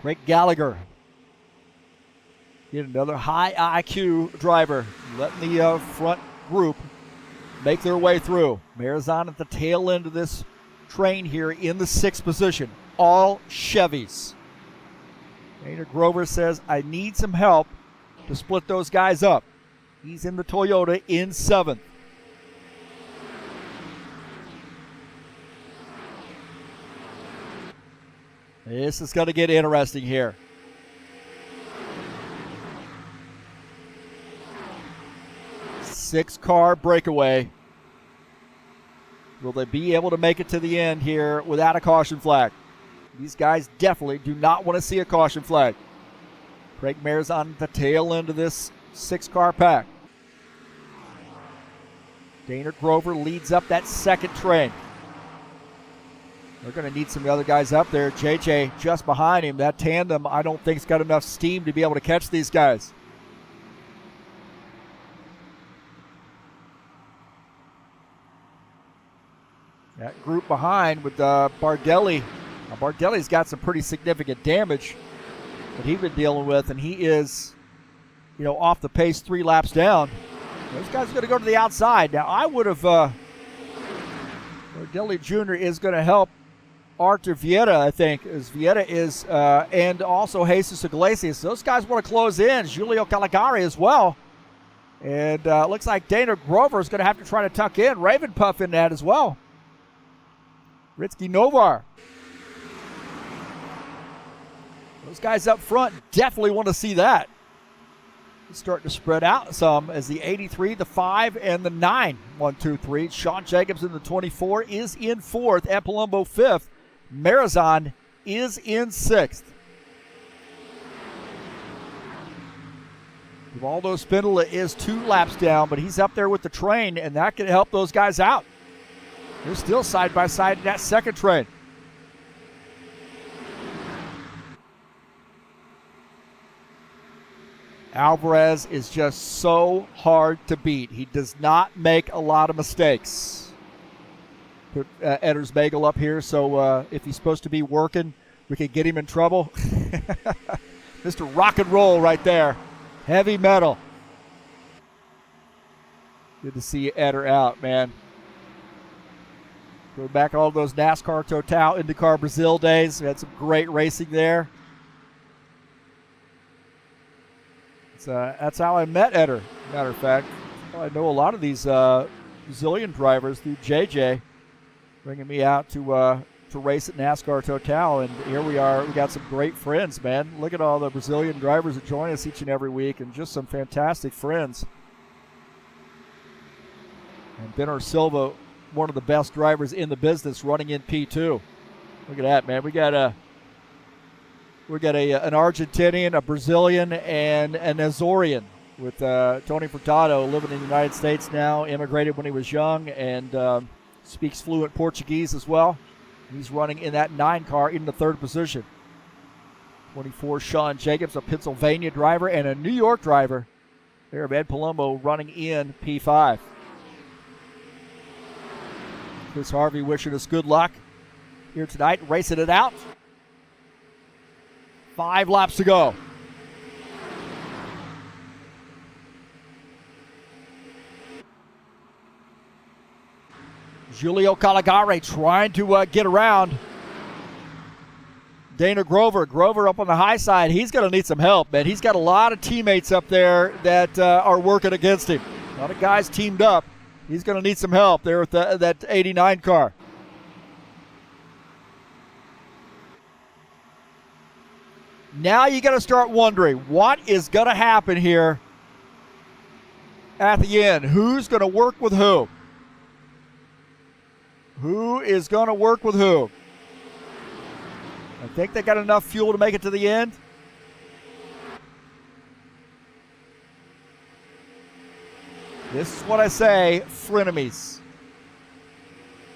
A: Craig Gallagher. Get another high IQ driver. Letting the front group make their way through. Marizon at the tail end of this train here in the 6th position. All Chevys. Dana Grover says, I need some help to split those guys up. He's in the Toyota in 7th. This is going to get interesting here. Six-car breakaway. Will they be able to make it to the end here without a caution flag? These guys definitely do not want to see a caution flag. Craig Marizon at the tail end of this 6-car pack. Dana Grover leads up that 2nd train. They're going to need some other guys up there. JJ just behind him. That tandem, I don't think, has got enough steam to be able to catch these guys. That group behind with Bardelli. Now, Bardelli's got some pretty significant damage that he's been dealing with, and he is, off the pace 3 laps down. This guy's going to go to the outside. Now, I would have, Bardelli Jr. is going to help Artur Vieta, I think, as Vieta is, and also Jesus Iglesias. Those guys want to close in. Giulio Caligari as well. And looks like Dana Grover is going to have to try to tuck in. Raven Puff in that as well. Ritsky Novar. Those guys up front definitely want to see that. It's starting to spread out some as the 83, the 5, and the 9. 1, 2, 3. Sean Jacobs in the 24 is in 4th. Ed Palumbo 5th. Marizon is in 6th. Ubaldo Spindola is 2 laps down, but he's up there with the train, and that can help those guys out. They're still side by side in that second train. Alvarez is just so hard to beat. He does not make a lot of mistakes. Put Edders Bagel up here, so if he's supposed to be working, we can get him in trouble. Mr. Rock and Roll right there. Heavy metal. Good to see Eder out, man. Go back all those NASCAR Total, IndyCar Brazil days. We had some great racing there. That's how I met Eder, matter of fact. I know a lot of these Brazilian drivers through JJ, bringing me out to race at NASCAR Total, and here we are. We got some great friends, man. Look at all the Brazilian drivers that join us each and every week, and just some fantastic friends. And Benor Silva, one of the best drivers in the business, running in P2. Look at that, man. We got an Argentinian, a Brazilian, and an Azorian with Tony Furtado, living in the United States now, immigrated when he was young, and speaks fluent Portuguese as well. He's running in that 9 car in the 3rd position. 24, Sean Jacobs, a Pennsylvania driver, and a New York driver. There, Ed Palumbo running in P5. Chris Harvey wishing us good luck here tonight, racing it out. 5 laps to go. Giulio Caligari trying to get around Dana Grover. Grover up on the high side. He's going to need some help, man. He's got a lot of teammates up there that are working against him. A lot of guys teamed up. He's going to need some help there with that 89 car. Now you got to start wondering what is going to happen here at the end. Who's going to work with who? Who is going to work with who? I think they got enough fuel to make it to the end. This is what I say, frenemies.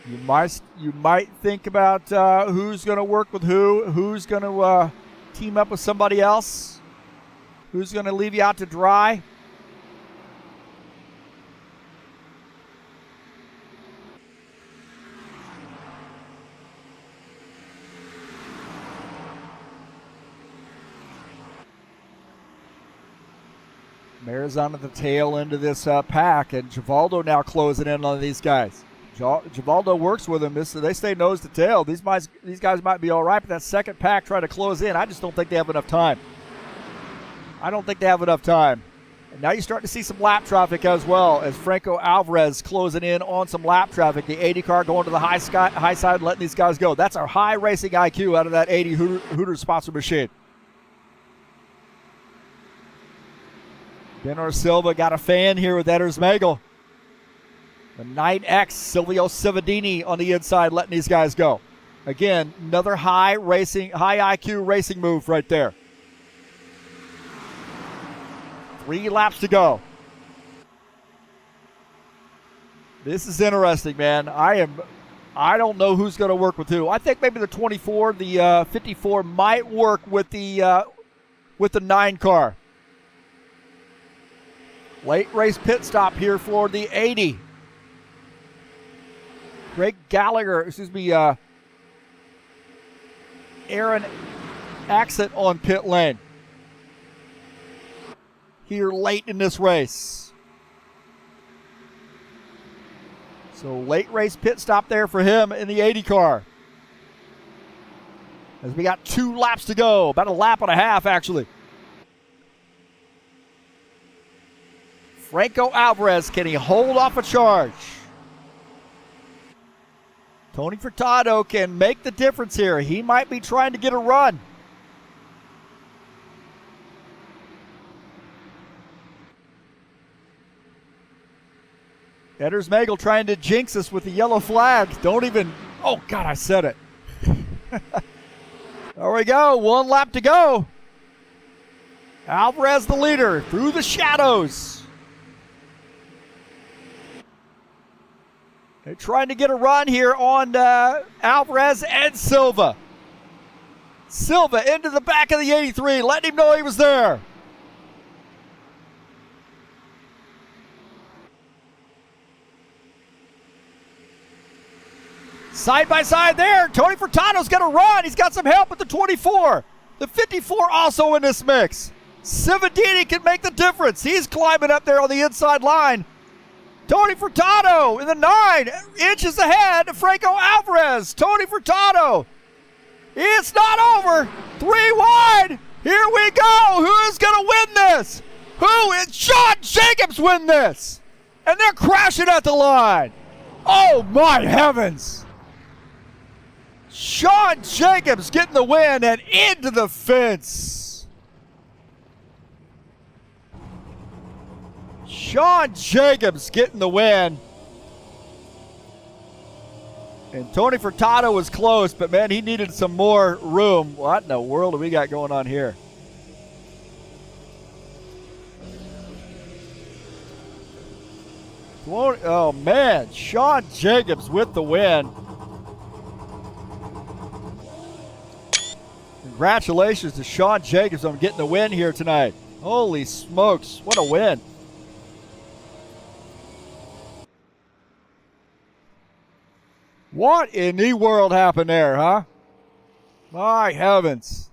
A: You might think about who's going to work with who's going to team up with somebody else, who's going to leave you out to dry. Marizon at the tail end of this pack, and Givaldo now closing in on these guys. Givaldo works with them. They stay nose to tail. These guys might be all right, but that second pack trying to close in, I just don't think they have enough time. And now you start to see some lap traffic as well, as Franco Alvarez closing in on some lap traffic. The 80 car going to the high side and letting these guys go. That's our high racing IQ out of that 80 Hooters sponsor machine. Benor Silva got a fan here with Edders Magel. The 9X, Silvio Cividini on the inside letting these guys go. Again, another high IQ racing move right there. 3 laps to go. This is interesting, man. I don't know who's going to work with who. I think maybe the 24, the 54 might work with the 9 car. Late race pit stop here for the 80. Aaron Axett on pit lane here late in this race. So late race pit stop there for him in the 80 car. As we got 2 laps to go, about a lap and a half actually. Franco Alvarez, can he hold off a charge? Tony Furtado can make the difference here. He might be trying to get a run. Edders Magel trying to jinx us with the yellow flag. Don't even, oh God, I said it. There we go, 1 lap to go. Alvarez the leader through the shadows. They're trying to get a run here on Alvarez and Silva. Silva into the back of the 83, letting him know he was there. Side by side there, Tony Furtado's going to run. He's got some help with the 24. The 54 also in this mix. Cividini can make the difference. He's climbing up there on the inside line. Tony Furtado in the 9 inches ahead of Franco Alvarez. Tony Furtado. It's not over. 3 wide. Here we go. Who is going to win this? Who is? Sean Jacobs win this. And they're crashing at the line. Oh my heavens. Sean Jacobs getting the win and into the fence. Sean Jacobs getting the win. And Tony Furtado was close, but man, he needed some more room. What in the world do we got going on here? Oh man, Sean Jacobs with the win. Congratulations to Sean Jacobs on getting the win here tonight. Holy smokes, what a win. What in the world happened there, huh? My heavens.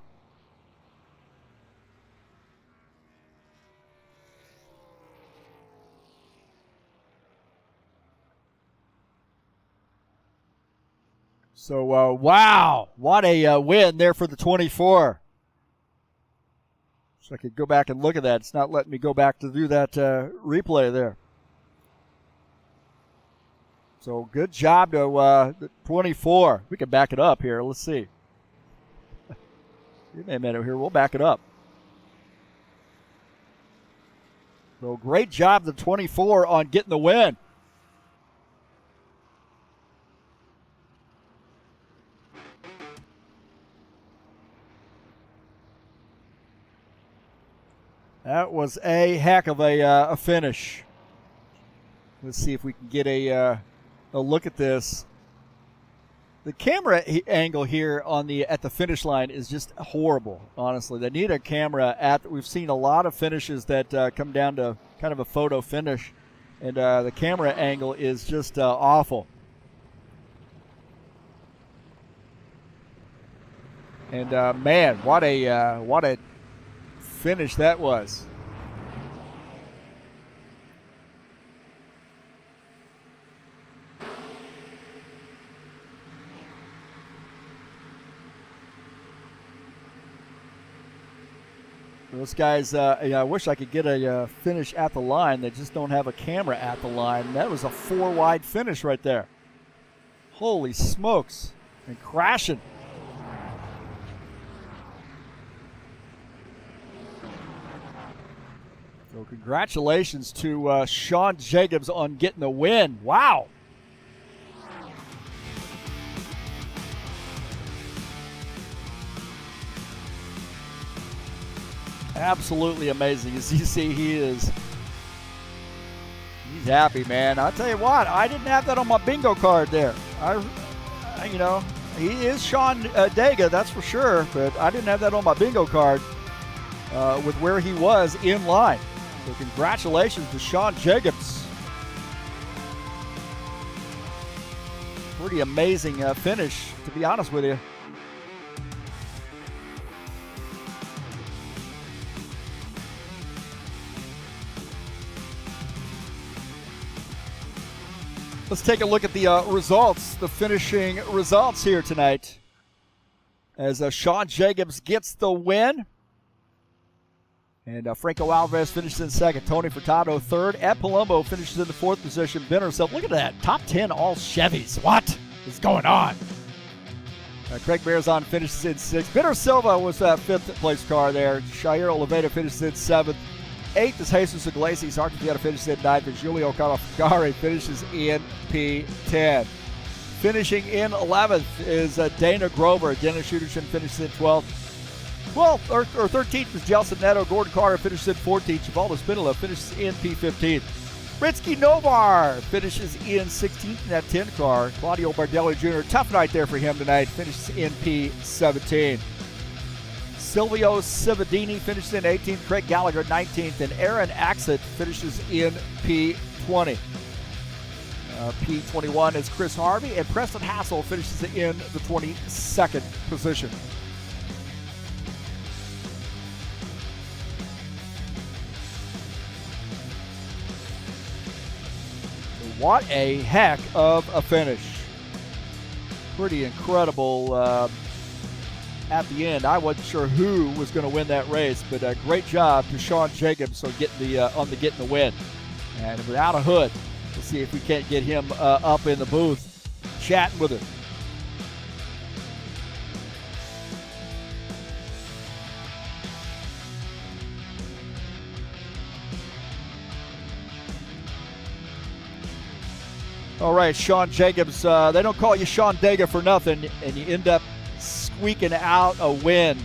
A: So, wow, what a win there for the 24. So I could go back and look at that. It's not letting me go back to do that replay there. So good job to the 24. We can back it up here. Let's see. Give me a minute here. We'll back it up. So great job, the 24, on getting the win. That was a heck of a finish. Let's see if we can get a look at this. The camera angle here on at the finish line is just horrible. Honestly, they need a camera we've seen a lot of finishes that come down to kind of a photo finish, and the camera angle is just awful. And man, what a finish that was. Those guys, I wish I could get a finish at the line. They just don't have a camera at the line. That was a 4 wide finish right there. Holy smokes. And crashing. So congratulations to Sean Jacobs on getting the win. Wow. Absolutely amazing. As you see, he's happy, man. I'll tell you what, I didn't have that on my bingo card there. He is Sean Dega, that's for sure, but I didn't have that on my bingo card with where he was in line. So congratulations to Sean Jacobs. Pretty amazing finish, to be honest with you. Let's take a look at the results, the finishing results here tonight. As Sean Jacobs gets the win. And Franco Alvarez finishes in second. Tony Furtado third. Ed Palumbo finishes in the fourth position. Ben herself, look at that. Top 10 all Chevys. What is going on? Craig Bearzon finishes in sixth. Benner Silva was that fifth place car there. Jair Oliveira finishes in seventh. Eighth is Jesus Iglesias. Argentina finishes in ninth. And Julio Calafgari finishes in P10. Finishing in 11th is Dana Grover. Dennis Schuderson finishes in 12th. 12th or 13th is Jelson Neto. Gordon Carter finishes in 14th. Givaldo Spinola finishes in P15. Ritzky Novar finishes in 16th in that 10 car. Claudio Bardelli Jr., tough night there for him tonight, finishes in P17. Silvio Cividini finishes in 18th. Craig Gallagher 19th. And Aaron Axett finishes in P20. P21 is Chris Harvey. And Preston Hassel finishes in the 22nd position. What a heck of a finish. Pretty incredible at the end. I wasn't sure who was going to win that race, but a great job to Sean Jacobs on getting the win. And without a hood, we'll see if we can't get him up in the booth chatting with him. All right, Sean Jacobs, they don't call you Sean Dega for nothing, and you end up squeaking out a win.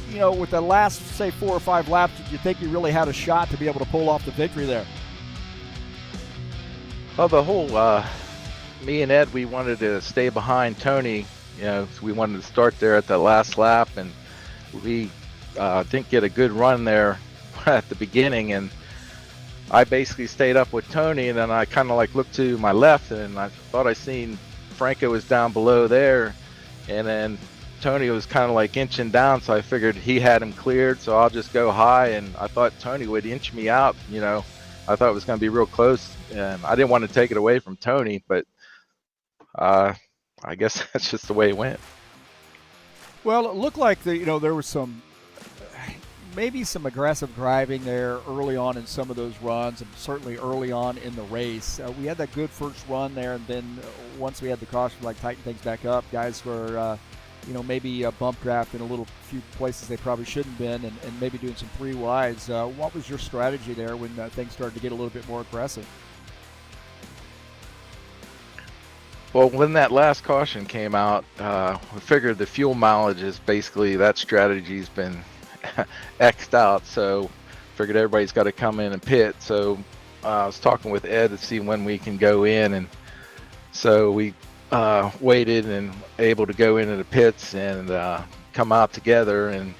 A: You know, with the last, say, 4 or 5 laps, did you think you really had a shot to be able to pull off the victory there?
D: Well, the whole, me and Ed, we wanted to stay behind Tony. You know, so we wanted to start there at the last lap, and we didn't get a good run there at the beginning, and I basically stayed up with Tony, and then I kind of like looked to my left, and I thought I seen Franco was down below there, and then Tony was kind of like inching down, so I figured he had him cleared, so I'll just go high, and I thought Tony would inch me out. You know, I thought it was going to be real close, and I didn't want to take it away from Tony, but I guess that's just the way it went.
A: Well, it looked like there was maybe some aggressive driving there early on in some of those runs, and certainly early on in the race. We had that good first run there, and then once we had the caution, tighten things back up. Guys were, maybe bump drafting a few places they probably shouldn't have been, and maybe doing some 3 wides. What was your strategy there when things started to get a little bit more aggressive?
D: Well, when that last caution came out, we figured the fuel mileage is basically, that strategy's been X'd out, so figured everybody's got to come in and pit. So I was talking with Ed to see when we can go in, and so we waited and able to go into the pits and come out together. And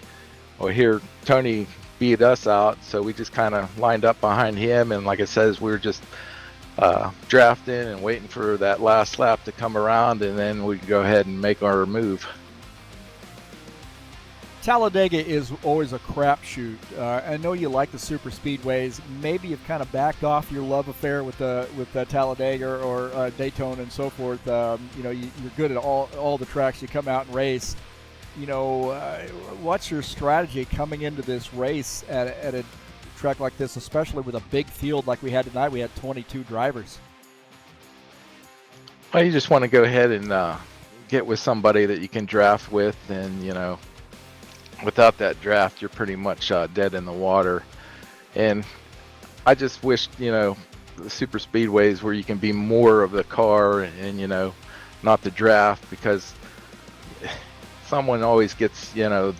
D: here Tony beat us out, so we just kind of lined up behind him, and like I said, we were just drafting and waiting for that last lap to come around, and then we could go ahead and make our move.
A: Talladega is always a crapshoot. I know you like the super speedways. Maybe you've kind of backed off your love affair with Talladega or Daytona and so forth. You're good at all the tracks you come out and race. What's your strategy coming into this race at a track like this, especially with a big field like we had tonight? We had 22 drivers.
D: Well, you just want to go ahead and get with somebody that you can draft with, and without that draft, you're pretty much dead in the water. And I just wish, the super speedways where you can be more of the car and not the draft, because someone always gets, the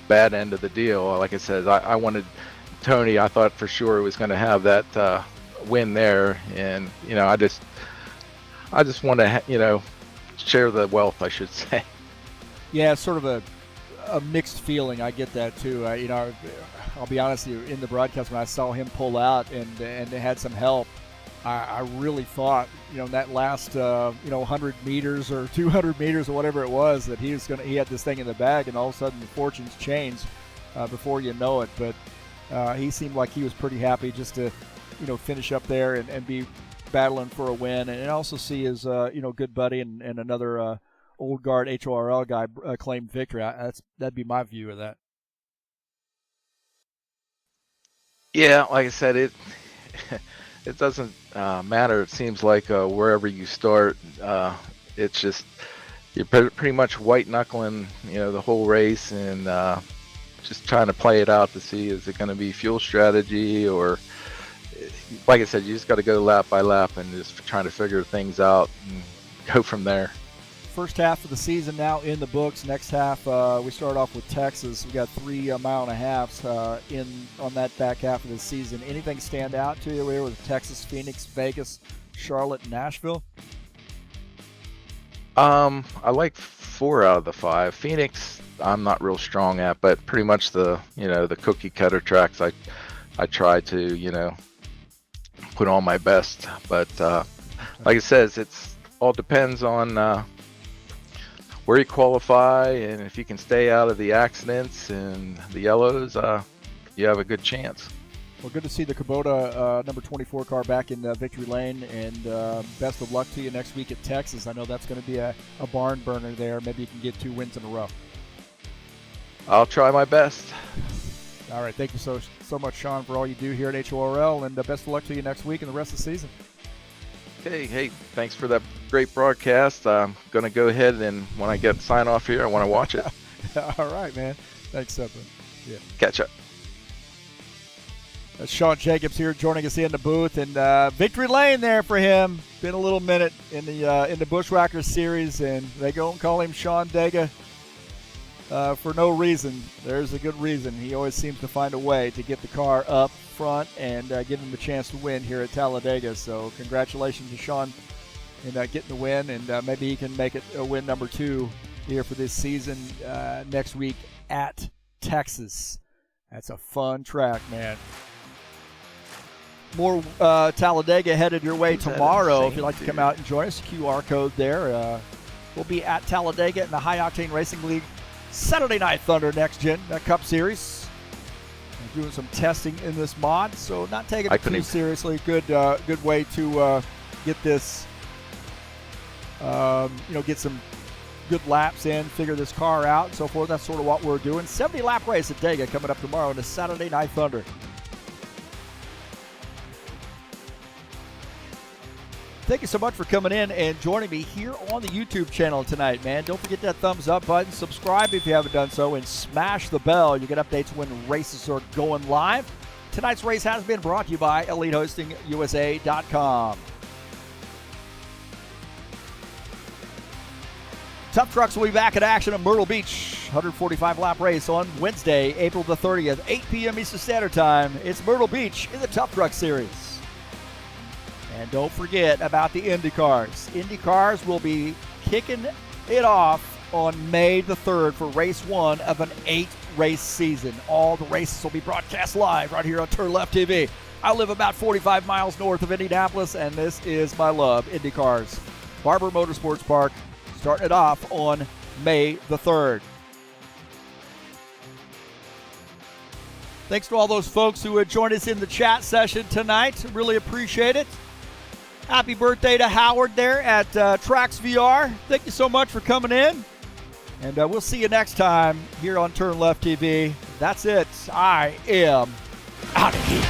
D: bad end of the deal. Like I said, I wanted Tony, I thought for sure he was going to have that win there. And, I just want to, share the wealth, I should say.
A: Yeah, sort of a mixed feeling. I get that too. I'll be honest with you, in the broadcast when I saw him pull out and had some help, I really thought, that last, 100 meters or 200 meters or whatever it was, that he had this thing in the bag, and all of a sudden the fortunes changed before you know it. But he seemed like he was pretty happy just to, finish up there and be battling for a win, and also see his, good buddy and another old guard HORL guy claim victory. That'd be my view of that.
D: Yeah, like I said, it doesn't matter. It seems like wherever you start, it's just you're pretty much white knuckling, the whole race, and just trying to play it out to see, is it going to be fuel strategy, or like I said, you just got to go lap by lap and just trying to figure things out and go from there.
A: First half of the season now in the books. Next half, we start off with Texas. We got 3 mile and a halves on that back half of the season. Anything stand out to you here with Texas, Phoenix, Vegas, Charlotte, and Nashville?
D: I like 4 out of the 5. Phoenix, I'm not real strong at, but pretty much the cookie cutter tracks I try to put on my best. But like it says, it's all depends on where you qualify, and if you can stay out of the accidents and the yellows, you have a good chance.
A: Well, good to see the Kubota number 24 car back in victory lane, and best of luck to you next week at Texas. I know that's going to be a barn burner there. Maybe you can get 2 wins in a row.
D: I'll try my best.
A: All right, thank you so much, Sean, for all you do here at HORL, and best of luck to you next week and the rest of the season.
D: Hey, thanks for that great broadcast. I'm going to go ahead, and when I get sign off here, I want to watch it.
A: All right, man. Thanks, Seppa. Yeah.
D: Catch up.
A: That's Sean Jacobs here joining us in the booth, and victory lane there for him. Been a little minute in the Buschwackers Series, and they don't call him Sean Dega for no reason. There's a good reason. He always seems to find a way to get the car up front and give him the chance to win here at Talladega. So congratulations to Sean in getting the win, and maybe he can make it a win number 2 here for this season next week at Texas. That's a fun track, man. More Talladega headed your way tomorrow. If you'd like to come out and join us, QR code there. We'll be at Talladega in the High Octane Racing League Saturday Night Thunder Next Gen Cup Series. We're doing some testing in this mod, so not taking it too seriously. Good way to get this, get some good laps in, figure this car out, and so forth. That's sort of what we're doing. 70-lap race at Dega coming up tomorrow in the Saturday Night Thunder. Thank you so much for coming in and joining me here on the YouTube channel tonight, man. Don't forget that thumbs up button. Subscribe if you haven't done so, and smash the bell. You get updates when races are going live. Tonight's race has been brought to you by EliteHostingUSA.com. Tough Trucks will be back in action at Myrtle Beach. 145-lap race on Wednesday, April the 30th, 8 p.m. Eastern Standard Time. It's Myrtle Beach in the Tough Truck Series. And don't forget about the Indy cars. Indy cars will be kicking it off on May the 3rd for race 1 of an 8-race season. All the races will be broadcast live right here on TurnLeftTV. I live about 45 miles north of Indianapolis, and this is my love, Indy cars. Barber Motorsports Park, starting it off on May the 3rd. Thanks to all those folks who had joined us in the chat session tonight. Really appreciate it. Happy birthday to Howard there at Trax VR. Thank you so much for coming in. And we'll see you next time here on TurnLeftTV. That's it. I am out of here.